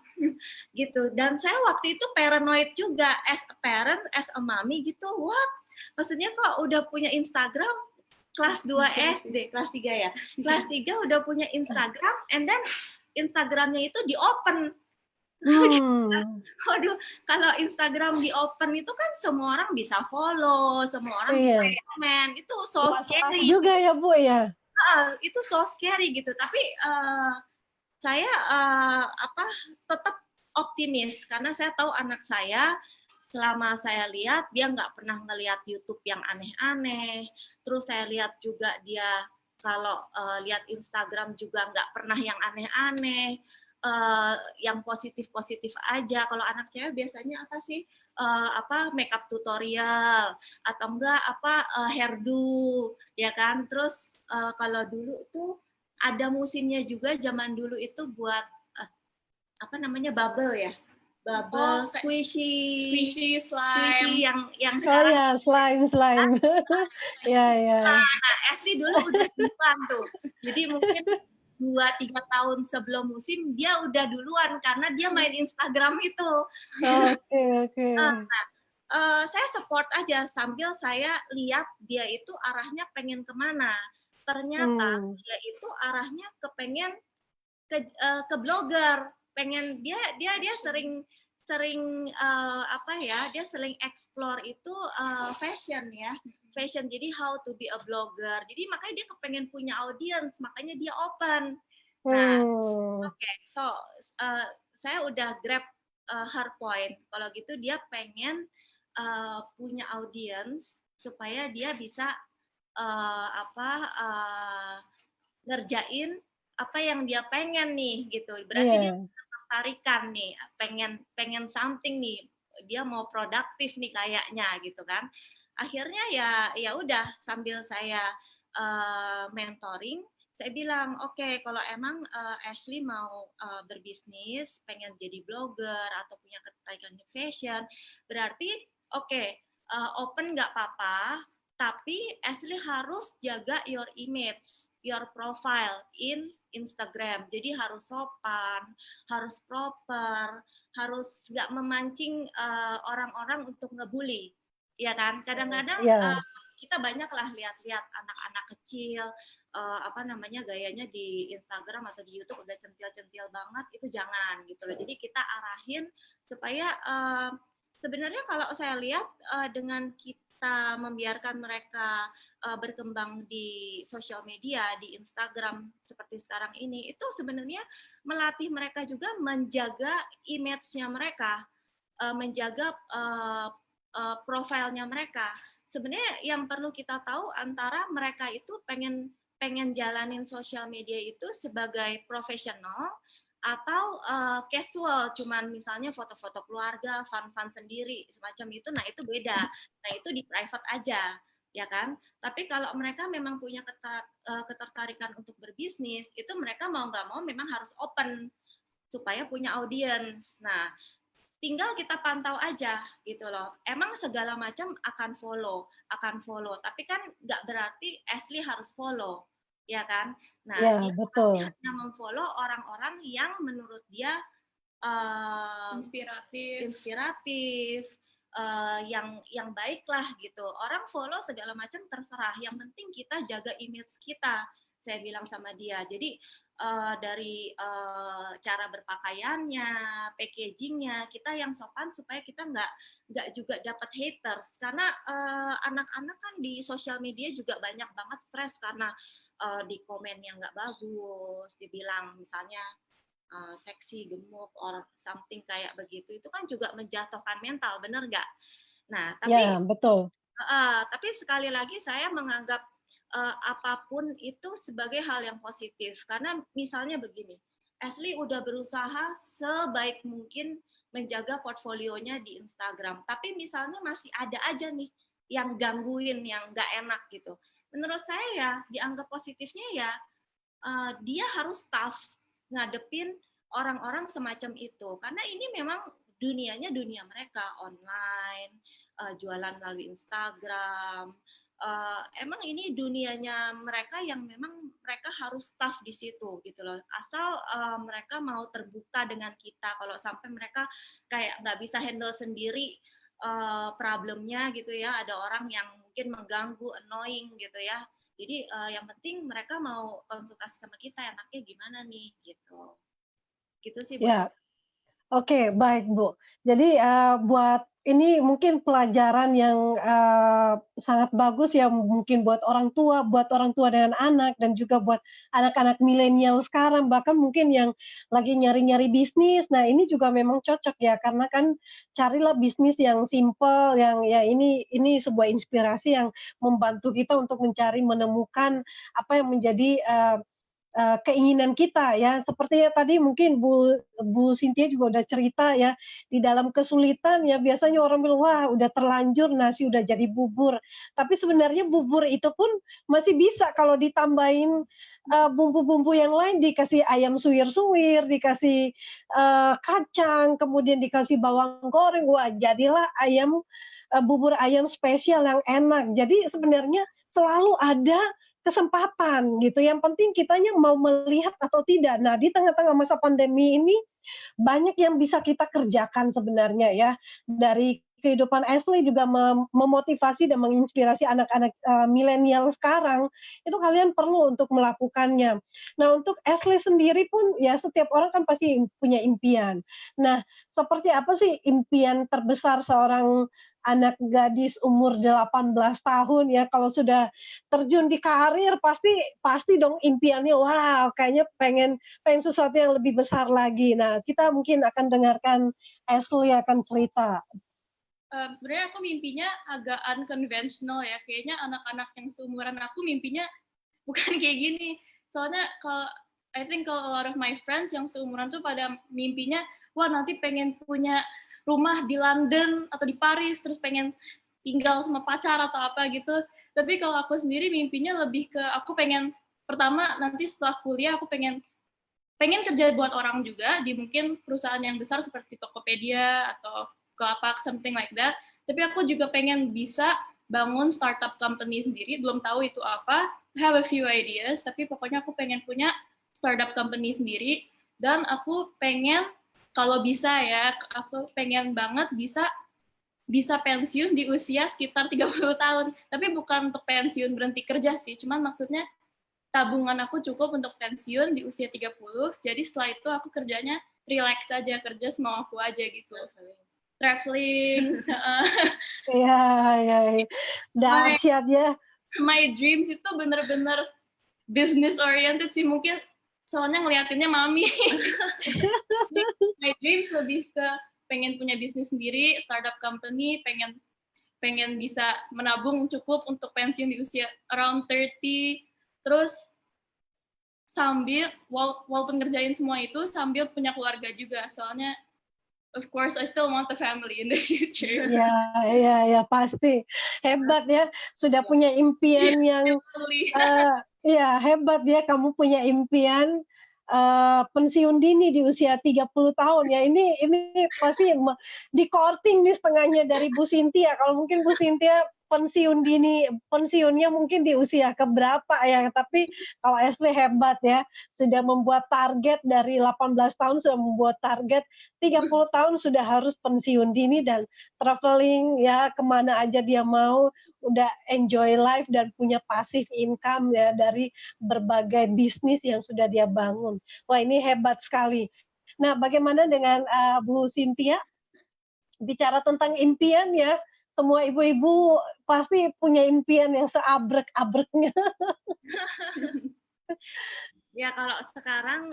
Gitu. Dan saya waktu itu paranoid juga, as a parent, as a mommy gitu. What? Maksudnya kok udah punya Instagram? Kelas 2 SD, kelas 3 ya. Kelas 3 udah punya Instagram, and then Instagramnya itu di-open. Waduh, kalau Instagram di-open itu kan semua orang bisa follow, semua orang bisa komen. Itu so scary juga ya Bu ya. Itu so scary gitu. Tapi saya tetap optimis karena saya tahu anak saya, selama saya lihat dia nggak pernah ngelihat YouTube yang aneh-aneh. Terus saya lihat juga dia kalau lihat Instagram juga nggak pernah yang aneh-aneh, yang positif-positif aja. Kalau anak saya biasanya apa sih? Makeup tutorial atau enggak hairdo, ya kan? Terus kalau dulu tuh ada musimnya juga, zaman dulu itu buat bubble ya. Bubble, squishy, slime, yang sekarang. Slime. Ya. Nah, Ashley dulu udah duluan tuh. Jadi mungkin 2-3 tahun sebelum musim dia udah duluan karena dia main Instagram itu. Oke. Saya support aja sambil saya lihat dia itu arahnya pengen kemana. Ternyata dia itu arahnya kepengen ke blogger, pengen dia sering dia sering explore itu fashion ya. fashion, jadi how to be a blogger. Jadi makanya dia kepengen punya audience, makanya dia open. Nah, so saya udah grab her point. Kalau gitu dia pengen punya audience supaya dia bisa ngerjain apa yang dia pengen nih gitu. Berarti dia tertarikan nih, pengen something nih. Dia mau produktif nih kayaknya gitu kan. Akhirnya ya udah sambil saya mentoring, saya bilang oke, kalau emang Ashley mau berbisnis, pengen jadi blogger atau punya ketertarikan di fashion, berarti oke, open nggak apa-apa, tapi Ashley harus jaga your image, your profile in Instagram. Jadi harus sopan, harus proper, harus nggak memancing orang-orang untuk ngebully, ya kan? Kadang-kadang kita banyaklah lihat-lihat anak-anak kecil gayanya di Instagram atau di YouTube udah centil-centil banget, itu jangan gitu loh. Jadi kita arahin supaya sebenarnya kalau saya lihat dengan kita membiarkan mereka berkembang di sosial media, di Instagram seperti sekarang ini, itu sebenarnya melatih mereka juga menjaga image-nya mereka, menjaga profilnya mereka. Sebenarnya yang perlu kita tahu antara mereka itu pengen jalanin sosial media itu sebagai profesional atau casual, cuman misalnya foto-foto keluarga, fun-fun sendiri, semacam itu, nah itu beda. Nah itu di private aja, ya kan? Tapi kalau mereka memang punya ketertarikan untuk berbisnis, itu mereka mau nggak mau memang harus open supaya punya audience. Nah, tinggal kita pantau aja gitu loh. Emang segala macam akan follow, tapi kan nggak berarti Ashley harus follow, ya kan? Nah, dia pasti hanya memfollow orang-orang yang menurut dia inspiratif, yang baik lah gitu. Orang follow segala macam terserah. Yang penting kita jaga image kita. Saya bilang sama dia. Jadi dari cara berpakaiannya, packagingnya, kita yang sopan supaya kita nggak juga dapat haters. Karena anak-anak kan di sosial media juga banyak banget stres karena di komen yang nggak bagus, dibilang misalnya seksi, gemuk, or something kayak begitu, itu kan juga menjatuhkan mental, bener nggak? Nah, tapi betul. Tapi sekali lagi saya menganggap apapun itu sebagai hal yang positif, karena misalnya begini, Ashley udah berusaha sebaik mungkin menjaga portfolionya di Instagram, tapi misalnya masih ada aja nih yang gangguin, yang nggak enak gitu. Menurut saya ya dianggap positifnya ya dia harus tough ngadepin orang-orang semacam itu, karena ini memang dunianya dunia mereka online, jualan melalui Instagram. Emang ini dunianya mereka yang memang mereka harus tough di situ gitu loh. Asal mereka mau terbuka dengan kita. Kalau sampai mereka kayak nggak bisa handle sendiri problemnya gitu ya, ada orang yang mungkin mengganggu, annoying gitu ya. Jadi yang penting mereka mau konsultasi sama kita, enaknya gimana nih gitu. Gitu sih Bu. Oke, baik Bu. Jadi buat ini mungkin pelajaran yang sangat bagus ya, mungkin buat orang tua dengan anak, dan juga buat anak-anak milenial sekarang, bahkan mungkin yang lagi nyari-nyari bisnis. Nah, ini juga memang cocok ya, karena kan carilah bisnis yang simple, yang ya ini sebuah inspirasi yang membantu kita untuk menemukan apa yang menjadi keinginan kita ya, seperti ya tadi mungkin Bu Cynthia juga udah cerita ya, di dalam kesulitan ya biasanya orang bilang, "Wah udah terlanjur nasi udah jadi bubur." Tapi sebenarnya bubur itu pun masih bisa kalau ditambahin bumbu-bumbu yang lain, dikasih ayam suwir-suwir, dikasih kacang, kemudian dikasih bawang goreng, wah jadilah bubur ayam spesial yang enak. Jadi sebenarnya selalu ada kesempatan gitu, yang penting kitanya mau melihat atau tidak. Nah, di tengah-tengah masa pandemi ini, banyak yang bisa kita kerjakan sebenarnya ya. Dari kehidupan Ashley juga memotivasi dan menginspirasi anak-anak milenial sekarang, itu kalian perlu untuk melakukannya. Nah, untuk Ashley sendiri pun ya setiap orang kan pasti punya impian. Nah, seperti apa sih impian terbesar seorang anak gadis umur 18 tahun ya, kalau sudah terjun di karir pasti dong impiannya, wow kayaknya pengen pengen sesuatu yang lebih besar lagi. Nah, kita mungkin akan dengarkan Ashley akan cerita. Sebenarnya aku mimpinya agak unconventional ya. Kayaknya anak-anak yang seumuran aku mimpinya bukan kayak gini. Soalnya I think kalau a lot of my friends yang seumuran tuh pada mimpinya, wah nanti pengen punya rumah di London atau di Paris, terus pengen tinggal sama pacar atau apa gitu. Tapi kalau aku sendiri mimpinya lebih ke aku pengen pertama nanti setelah kuliah aku pengen kerja buat orang juga di mungkin perusahaan yang besar seperti Tokopedia atau Bukalapak, something like that. Tapi aku juga pengen bisa bangun startup company sendiri, belum tahu itu apa. I have a few ideas, tapi pokoknya aku pengen punya startup company sendiri, dan aku pengen, kalau bisa ya, aku pengen banget bisa pensiun di usia sekitar 30 tahun. Tapi bukan untuk pensiun berhenti kerja sih, cuman maksudnya tabungan aku cukup untuk pensiun di usia 30, jadi setelah itu aku kerjanya relax aja, kerja semau aku aja gitu. Traveling. Iya, iya, iya. Dahsyat ya. My dreams itu bener-bener business oriented sih, mungkin soalnya ngeliatinnya mami. My dreams lebih ke pengen punya bisnis sendiri, startup company, pengen bisa menabung cukup untuk pensiun di usia around 30, terus sambil walaupun ngerjain semua itu sambil punya keluarga juga, soalnya of course I still want the family in the future. Iya, iya, ya pasti. Hebat ya, sudah punya impian yang iya hebat ya kamu punya impian pensiun dini di usia 30 tahun ya. Ini pasti di courting nih setengahnya dari Bu Cynthia. Kalau mungkin Bu Cynthia pensiun dini, pensiunnya mungkin di usia keberapa ya, tapi kalau Ashley hebat ya, sudah membuat target dari 18 tahun sudah membuat target 30 tahun sudah harus pensiun dini dan traveling ya kemana aja dia mau, udah enjoy life dan punya passive income ya dari berbagai bisnis yang sudah dia bangun. Wah ini hebat sekali. Nah bagaimana dengan Bu Cynthia? Bicara tentang impian ya, semua ibu-ibu pasti punya impian yang seabrek-abreknya. Ya kalau sekarang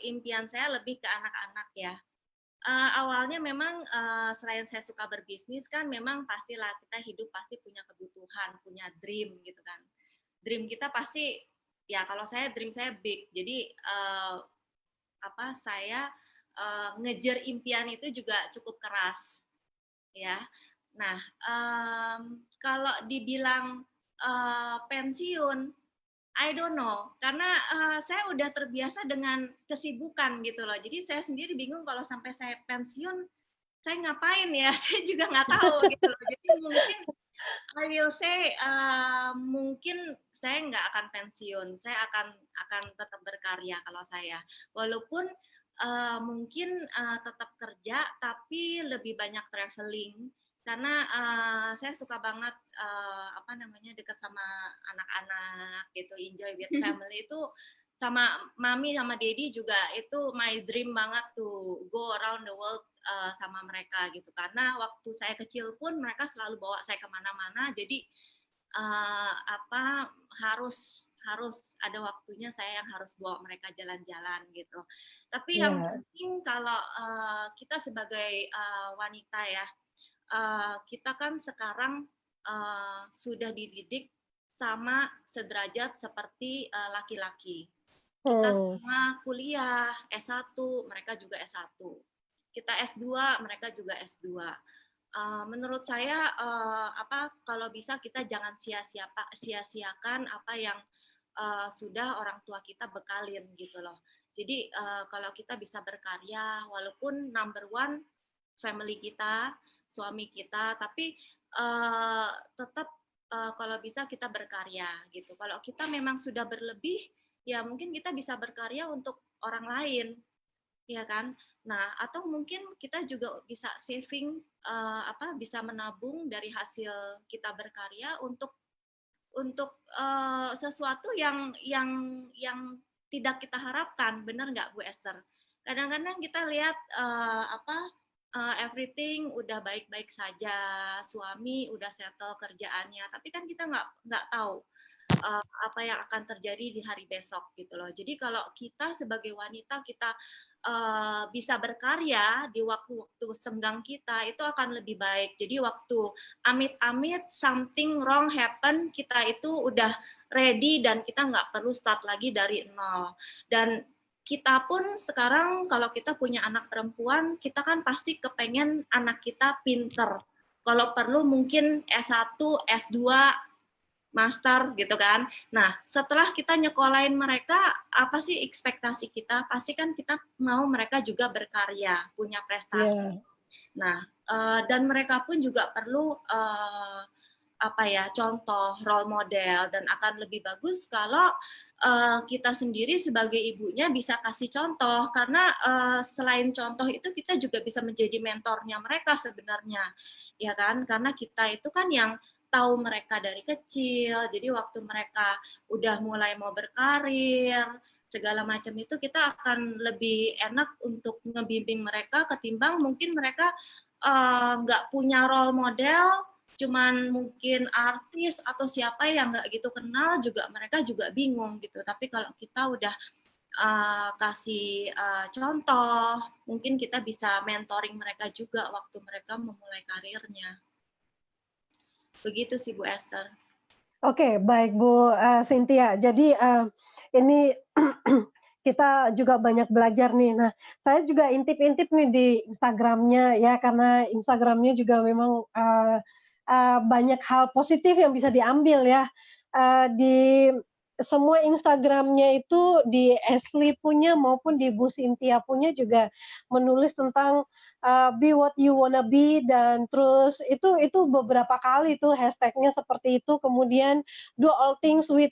impian saya lebih ke anak-anak ya. Awalnya memang selain saya suka berbisnis kan memang pastilah kita hidup pasti punya kebutuhan, punya dream gitu kan. Dream kita pasti ya kalau saya dream saya big. Jadi saya ngejar impian itu juga cukup keras ya. Nah, kalau dibilang pensiun, I don't know, karena saya udah terbiasa dengan kesibukan gitu loh. Jadi saya sendiri bingung kalau sampai saya pensiun, saya ngapain ya? Saya juga nggak tahu gitu loh. Jadi mungkin I will say mungkin saya nggak akan pensiun, saya akan tetap berkarya kalau saya. Walaupun mungkin tetap kerja, tapi lebih banyak traveling karena saya suka banget dekat sama anak-anak gitu, enjoy with family itu sama mami sama daddy juga itu my dream banget tuh go around the world sama mereka gitu, karena waktu saya kecil pun mereka selalu bawa saya kemana-mana, jadi harus ada waktunya saya yang harus bawa mereka jalan-jalan gitu. Tapi yang penting kalau kita sebagai wanita ya, kita kan sekarang sudah dididik sama sederajat seperti laki-laki. Kita semua kuliah S1, mereka juga S1. Kita S2, mereka juga S2. Menurut saya kalau bisa kita jangan sia-siakan apa yang sudah orang tua kita bekalin gitu loh. Jadi kalau kita bisa berkarya, walaupun number one family kita, suami kita, tapi tetap kalau bisa kita berkarya gitu. Kalau kita memang sudah berlebih, ya mungkin kita bisa berkarya untuk orang lain, ya kan? Nah, atau mungkin kita juga bisa saving, bisa menabung dari hasil kita berkarya untuk sesuatu yang tidak kita harapkan, benar nggak Bu Esther? Kadang-kadang kita lihat everything udah baik-baik saja, suami udah settle kerjaannya, tapi kan kita nggak tahu apa yang akan terjadi di hari besok gitu loh. Jadi kalau kita sebagai wanita kita bisa berkarya di waktu-waktu senggang kita itu akan lebih baik. Jadi waktu amit-amit something wrong happen, kita itu udah ready dan kita nggak perlu start lagi dari nol. Dan kita pun sekarang kalau kita punya anak perempuan, kita kan pasti kepengen anak kita pinter. Kalau perlu mungkin S1, S2, master gitu kan. Nah, setelah kita nyekolahin mereka, apa sih ekspektasi kita? Pasti kan kita mau mereka juga berkarya, punya prestasi. Yeah. Nah, dan mereka pun juga perlu contoh, role model, dan akan lebih bagus kalau kita sendiri sebagai ibunya bisa kasih contoh, karena selain contoh itu kita juga bisa menjadi mentornya mereka sebenarnya, ya kan? Karena kita itu kan yang tahu mereka dari kecil, jadi waktu mereka udah mulai mau berkarir, segala macam itu kita akan lebih enak untuk ngebimbing mereka ketimbang mungkin mereka nggak punya role model, cuman mungkin artis atau siapa yang nggak gitu kenal juga mereka juga bingung gitu. Tapi kalau kita udah kasih contoh, mungkin kita bisa mentoring mereka juga waktu mereka memulai karirnya. Begitu sih Bu Esther. Oke, baik Bu Cynthia. Jadi ini kita juga banyak belajar nih. Nah, saya juga intip-intip nih di Instagram-nya ya, karena Instagram-nya juga memang banyak hal positif yang bisa diambil ya. Di semua Instagram-nya itu di Ashley punya maupun di Bu Cynthia punya juga menulis tentang be what you wanna be, dan terus itu beberapa kali tuh hashtag-nya seperti itu, kemudian do all things with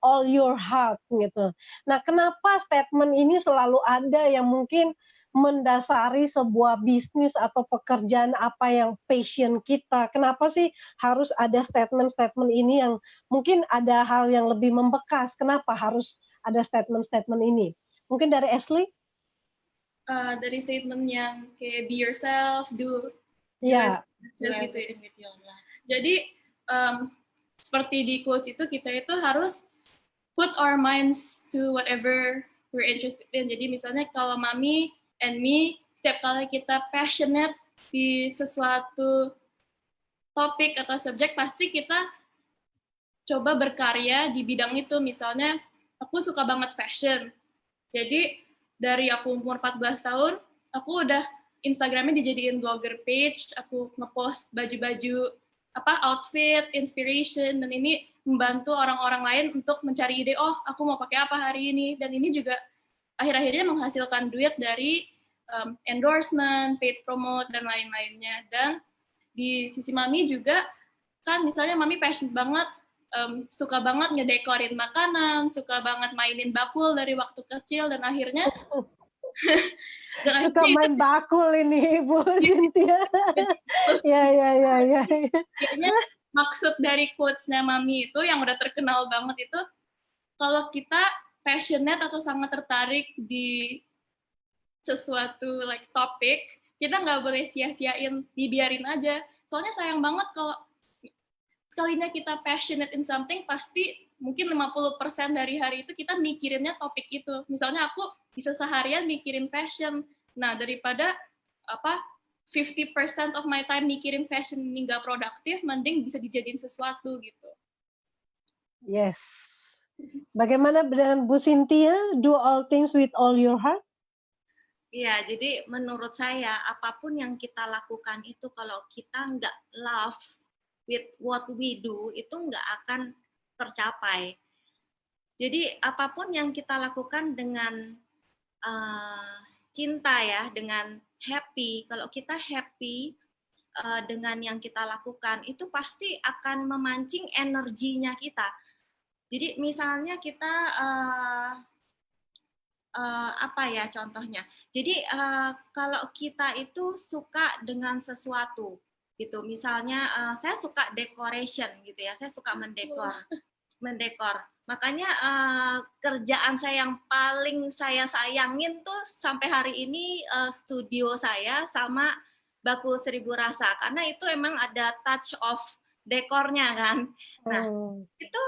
all your heart gitu. Nah, kenapa statement ini selalu ada yang mungkin mendasari sebuah bisnis atau pekerjaan apa yang passion kita? Kenapa sih harus ada statement-statement ini yang mungkin ada hal yang lebih membekas? Kenapa harus ada statement-statement ini? Mungkin dari Ashley? Dari statement yang kayak be yourself, do Yeah. it gitu ya. Jadi seperti di quotes itu, kita itu harus put our minds to whatever we're interested in. Jadi misalnya kalau Mami and me, setiap kali kita passionate di sesuatu topik atau subjek, pasti kita coba berkarya di bidang itu. Misalnya aku suka banget fashion. Jadi dari aku umur 14 tahun, aku udah Instagramnya dijadiin blogger page, aku ngepost baju-baju outfit, inspiration, dan ini membantu orang-orang lain untuk mencari ide, oh aku mau pakai apa hari ini, dan ini juga akhir-akhirnya menghasilkan duit dari endorsement, paid promote, dan lain-lainnya. Dan di sisi Mami juga, kan misalnya Mami passionate banget, suka banget ngedekorin makanan, suka banget mainin bakul dari waktu kecil, dan akhirnya suka main bakul ini Bu Cynthia. Ya. Akhirnya maksud dari quotes-nya Mami itu yang udah terkenal banget itu, kalau kita passionate atau sangat tertarik di sesuatu like topik, kita nggak boleh sia-siain, dibiarin aja. Soalnya sayang banget kalau sekalinya kita passionate in something, pasti mungkin 50% dari hari itu kita mikirinnya topik itu. Misalnya aku bisa seharian mikirin fashion. Nah, daripada 50% of my time mikirin fashion ini nggak produktif, mending bisa dijadiin sesuatu gitu. Yes. Bagaimana dengan Bu Cynthia? Do all things with all your heart? Iya, jadi menurut saya apapun yang kita lakukan itu kalau kita nggak love with what we do, itu nggak akan tercapai. Jadi apapun yang kita lakukan dengan cinta ya, dengan happy. Kalau kita happy dengan yang kita lakukan, itu pasti akan memancing energinya kita. Jadi misalnya kita contohnya. Jadi kalau kita itu suka dengan sesuatu gitu, misalnya saya suka decoration gitu ya, saya suka mendekor. Makanya kerjaan saya yang paling saya sayangin tuh sampai hari ini studio saya sama Baku Seribu Rasa, karena itu emang ada touch of dekornya kan. Nah, itu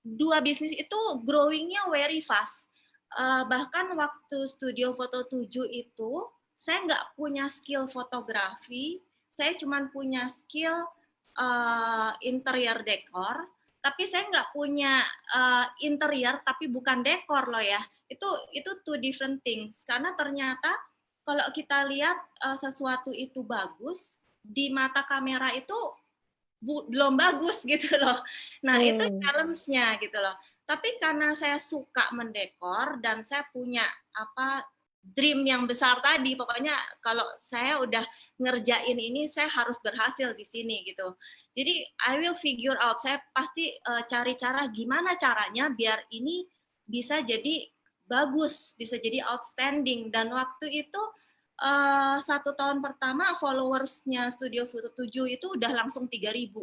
dua bisnis itu growing-nya very fast. Bahkan waktu studio foto 7 itu, saya nggak punya skill fotografi, saya cuma punya skill interior dekor, tapi saya nggak punya interior, tapi bukan dekor loh ya. Itu two different things. Karena ternyata kalau kita lihat sesuatu itu bagus, di mata kamera itu belum bagus gitu loh. Nah, itu challenge-nya gitu loh. Tapi karena saya suka mendekor dan saya punya dream yang besar tadi, pokoknya kalau saya udah ngerjain ini, saya harus berhasil di sini gitu. Jadi I will figure out, saya pasti cari cara gimana caranya biar ini bisa jadi bagus, bisa jadi outstanding. Dan waktu itu 1 tahun pertama followersnya Studio Foto 7 itu udah langsung 3.000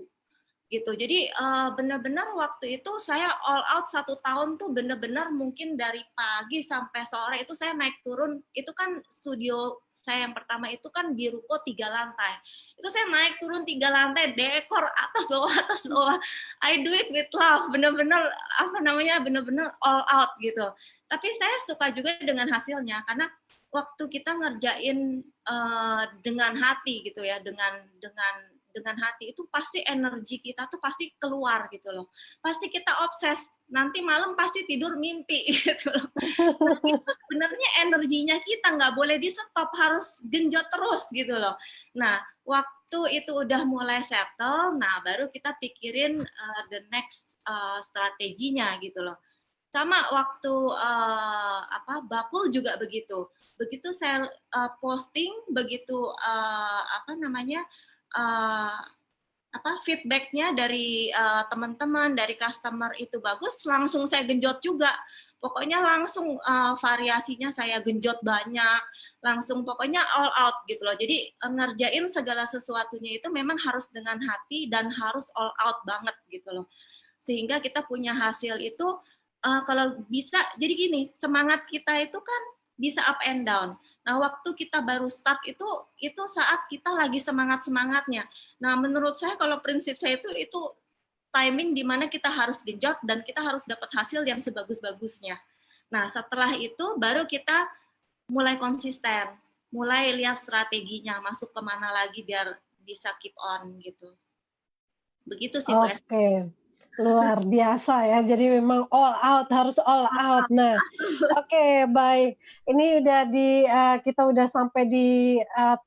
gitu. Jadi benar-benar waktu itu saya all out 1 tahun tuh benar-benar mungkin dari pagi sampai sore itu saya naik turun. Itu kan studio saya yang pertama itu kan di ruko 3 lantai. Itu saya naik turun 3 lantai, dekor atas bawah. I do it with love, benar-benar benar-benar all out gitu. Tapi saya suka juga dengan hasilnya karena waktu kita ngerjain dengan hati gitu ya, dengan hati itu pasti energi kita tuh pasti keluar gitu loh. Pasti kita obses, nanti malam pasti tidur mimpi gitu loh. Nah, itu sebenarnya energinya kita nggak boleh di stop, harus genjot terus gitu loh. Nah, waktu itu udah mulai settle, nah baru kita pikirin the next strateginya gitu loh. Sama waktu Bakul juga begitu. Begitu saya posting, begitu feedbacknya dari teman-teman, dari customer itu bagus, langsung saya genjot juga. Pokoknya langsung variasinya saya genjot banyak, langsung pokoknya all out gitu loh. Jadi ngerjain segala sesuatunya itu memang harus dengan hati dan harus all out banget gitu loh. Sehingga kita punya hasil itu kalau bisa, jadi gini, semangat kita itu kan bisa up and down. Nah, waktu kita baru start itu saat kita lagi semangat-semangatnya. Nah, menurut saya kalau prinsip saya itu timing di mana kita harus genjot dan kita harus dapat hasil yang sebagus-bagusnya. Nah, setelah itu baru kita mulai konsisten, mulai lihat strateginya, masuk kemana lagi biar bisa keep on gitu. Begitu sih Bu. Oke. Luar biasa ya, jadi memang all out, harus all out. Nah, oke, baik. Ini udah kita udah sampai di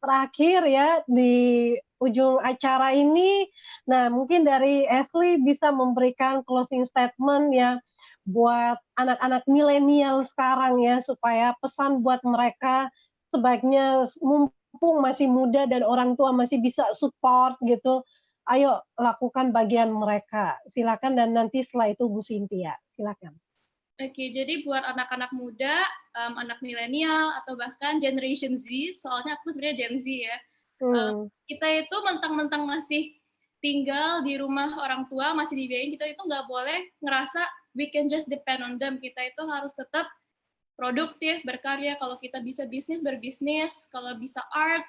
terakhir ya, di ujung acara ini. Nah, mungkin dari Ashley bisa memberikan closing statement ya buat anak-anak milenial sekarang ya, supaya pesan buat mereka sebaiknya mumpung masih muda dan orang tua masih bisa support gitu, ayo lakukan bagian mereka. Silakan, dan nanti setelah itu Bu Cynthia, silakan. Oke, jadi buat anak-anak muda, anak milenial, atau bahkan Generation Z, soalnya aku sebenarnya Gen Z ya, kita itu mentang-mentang masih tinggal di rumah orang tua, masih dibiayain, kita itu nggak boleh ngerasa we can just depend on them. Kita itu harus tetap produktif, berkarya. Kalau kita bisa bisnis, berbisnis. Kalau bisa art,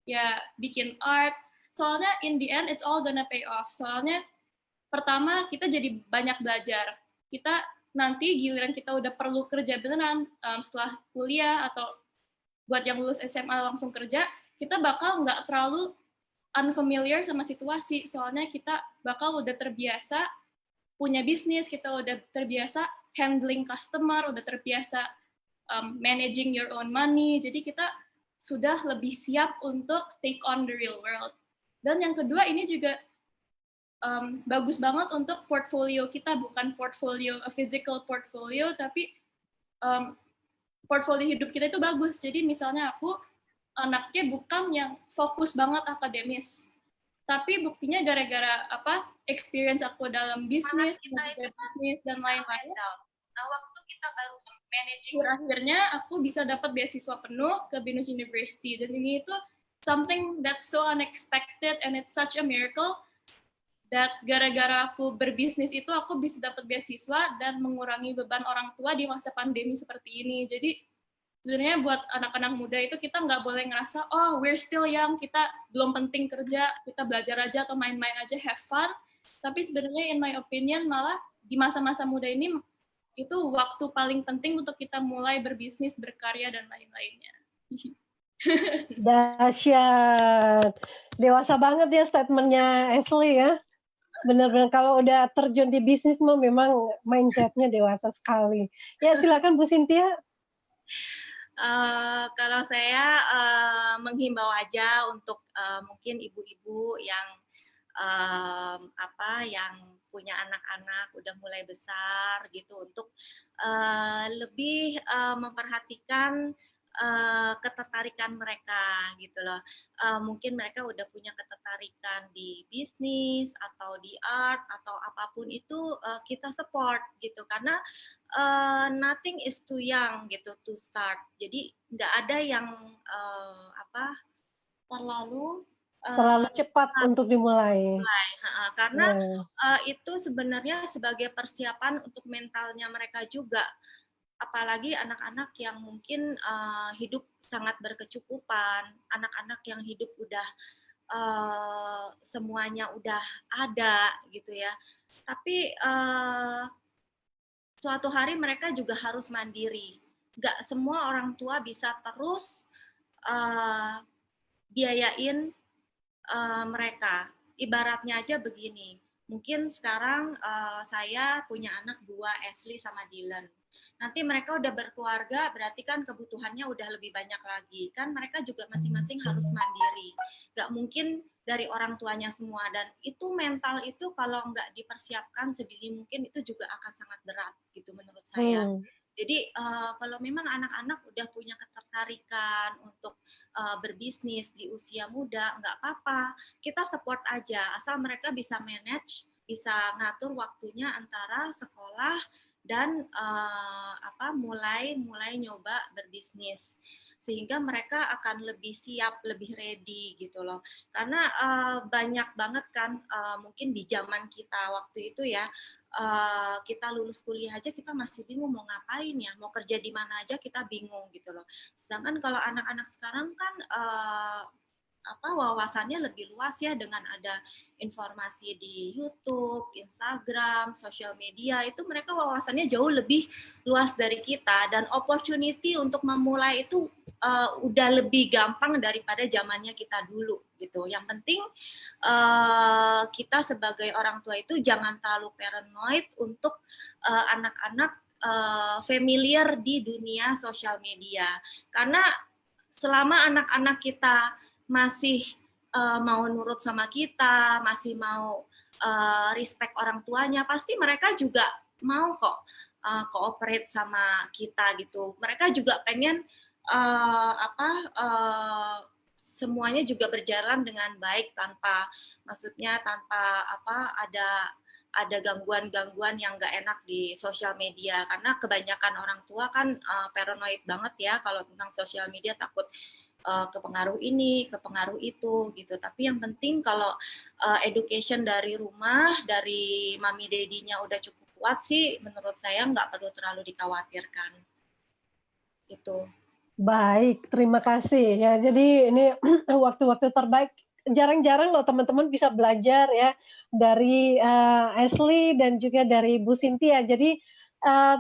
ya bikin art. Soalnya in the end it's all gonna pay off. Soalnya pertama kita jadi banyak belajar. Kita nanti giliran kita udah perlu kerja beneran setelah kuliah atau buat yang lulus SMA langsung kerja, kita bakal nggak terlalu unfamiliar sama situasi. Soalnya kita bakal udah terbiasa punya bisnis, kita udah terbiasa handling customer, udah terbiasa managing your own money. Jadi kita sudah lebih siap untuk take on the real world. Dan yang kedua, ini juga bagus banget untuk portfolio kita, bukan portfolio, a physical portfolio, tapi portfolio hidup kita itu bagus. Jadi misalnya aku anaknya bukan yang fokus banget akademis, tapi buktinya gara-gara experience aku dalam bisnis, dan lain-lain. Nah, waktu kita baru managing, akhirnya aku bisa dapat beasiswa penuh ke Binus University, dan ini itu something that's so unexpected and it's such a miracle. that gara-gara aku berbisnis itu aku bisa dapat beasiswa dan mengurangi beban orang tua di masa pandemi seperti ini. Jadi sebenarnya buat anak-anak muda itu kita nggak boleh ngerasa, oh we're still young, kita belum penting kerja, kita belajar aja atau main-main aja, have fun. Tapi sebenarnya in my opinion malah di masa-masa muda ini itu waktu paling penting untuk kita mulai berbisnis, berkarya, dan lain-lainnya. Dahsyat. Dewasa banget ya statementnya Ashley ya. Benar-benar kalau udah terjun di bisnis memang mindsetnya dewasa sekali. Ya silakan Bu Cynthia. Kalau saya menghimbau aja untuk mungkin ibu-ibu yang yang punya anak-anak udah mulai besar gitu untuk lebih memperhatikan ketertarikan mereka gitu loh. Mungkin mereka udah punya ketertarikan di bisnis atau di art atau apapun itu kita support gitu karena nothing is too young gitu to start. Jadi nggak ada yang terlalu cepat untuk dimulai. Karena itu sebenarnya sebagai persiapan untuk mentalnya mereka juga. Apalagi anak-anak yang mungkin hidup sangat berkecukupan, anak-anak yang hidup udah semuanya udah ada gitu ya. Tapi suatu hari mereka juga harus mandiri. Nggak semua orang tua bisa terus biayain mereka. Ibaratnya aja begini, mungkin sekarang saya punya anak 2, Ashley sama Dylan. Nanti mereka udah berkeluarga, berarti kan kebutuhannya udah lebih banyak lagi. Kan mereka juga masing-masing harus mandiri. Nggak mungkin dari orang tuanya semua. Dan itu mental itu kalau nggak dipersiapkan sedini mungkin itu juga akan sangat berat gitu menurut saya. Jadi kalau memang anak-anak udah punya ketertarikan untuk berbisnis di usia muda, nggak apa-apa. Kita support aja, asal mereka bisa manage, bisa ngatur waktunya antara sekolah dan mulai nyoba berbisnis, sehingga mereka akan lebih siap, lebih ready gitu loh. Karena banyak banget kan mungkin di zaman kita waktu itu ya, kita lulus kuliah aja kita masih bingung mau ngapain ya, mau kerja di mana aja kita bingung gitu loh. Sedangkan kalau anak-anak sekarang kan wawasannya lebih luas ya dengan ada informasi di YouTube, Instagram, sosial media, itu mereka wawasannya jauh lebih luas dari kita dan opportunity untuk memulai itu udah lebih gampang daripada zamannya kita dulu gitu. Yang penting kita sebagai orang tua itu jangan terlalu paranoid untuk anak-anak familiar di dunia sosial media. Karena selama anak-anak kita masih mau nurut sama kita, masih mau respect orang tuanya, pasti mereka juga mau kok cooperate sama kita gitu. Mereka juga pengen semuanya juga berjalan dengan baik tanpa ada gangguan-gangguan yang nggak enak di sosial media. Karena kebanyakan orang tua kan paranoid banget ya kalau tentang sosial media, takut kepengaruh ini, kepengaruh itu gitu. Tapi yang penting kalau education dari rumah, dari mami dedinya udah cukup kuat sih, menurut saya nggak perlu terlalu dikhawatirkan. Gitu. Baik, terima kasih ya. Jadi ini waktu-waktu terbaik. Jarang-jarang loh teman-teman bisa belajar ya dari Ashley dan juga dari Bu Cynthia. Jadi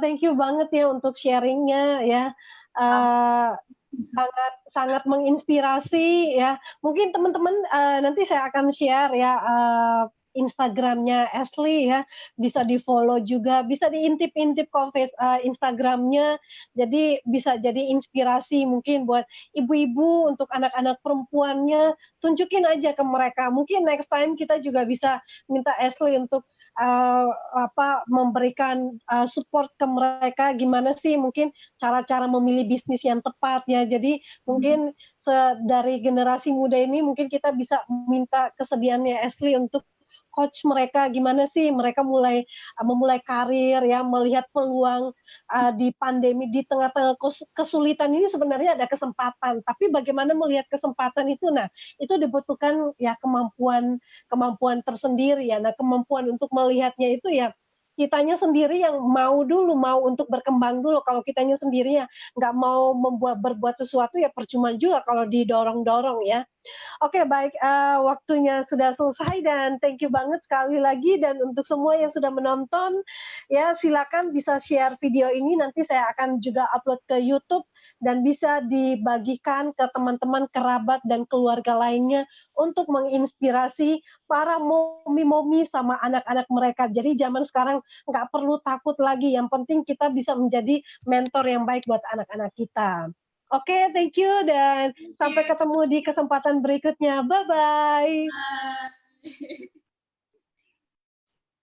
thank you banget ya untuk sharingnya ya. Sangat menginspirasi ya. Mungkin teman-teman nanti saya akan share ya Instagramnya Ashley ya, bisa di-follow juga, bisa diintip-intip Instagramnya, jadi bisa jadi inspirasi mungkin buat ibu-ibu untuk anak-anak perempuannya, tunjukin aja ke mereka. Mungkin next time kita juga bisa minta Ashley untuk memberikan support ke mereka, gimana sih mungkin cara-cara memilih bisnis yang tepat ya. Jadi mungkin dari generasi muda ini mungkin kita bisa minta kesediaannya Ashley untuk coach mereka gimana sih mereka memulai karir ya, melihat peluang di pandemi di tengah-tengah kesulitan ini sebenarnya ada kesempatan. Tapi bagaimana melihat kesempatan itu? Nah, itu dibutuhkan ya kemampuan tersendiri ya. Nah, kemampuan untuk melihatnya itu ya kitanya sendiri yang mau untuk berkembang dulu. Kalau kitanya sendiri ya nggak mau berbuat sesuatu ya percuma juga kalau didorong-dorong ya. Oke baik, waktunya sudah selesai dan thank you banget sekali lagi dan untuk semua yang sudah menonton, ya silakan bisa share video ini nanti saya akan juga upload ke YouTube dan bisa dibagikan ke teman-teman, kerabat, dan keluarga lainnya untuk menginspirasi para momi-momi sama anak-anak mereka. Jadi zaman sekarang nggak perlu takut lagi, yang penting kita bisa menjadi mentor yang baik buat anak-anak kita. Oke, thank you dan sampai ketemu di kesempatan berikutnya. Bye-bye.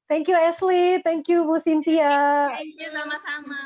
Thank you Ashley, thank you Bu Cynthia. Thank you sama-sama.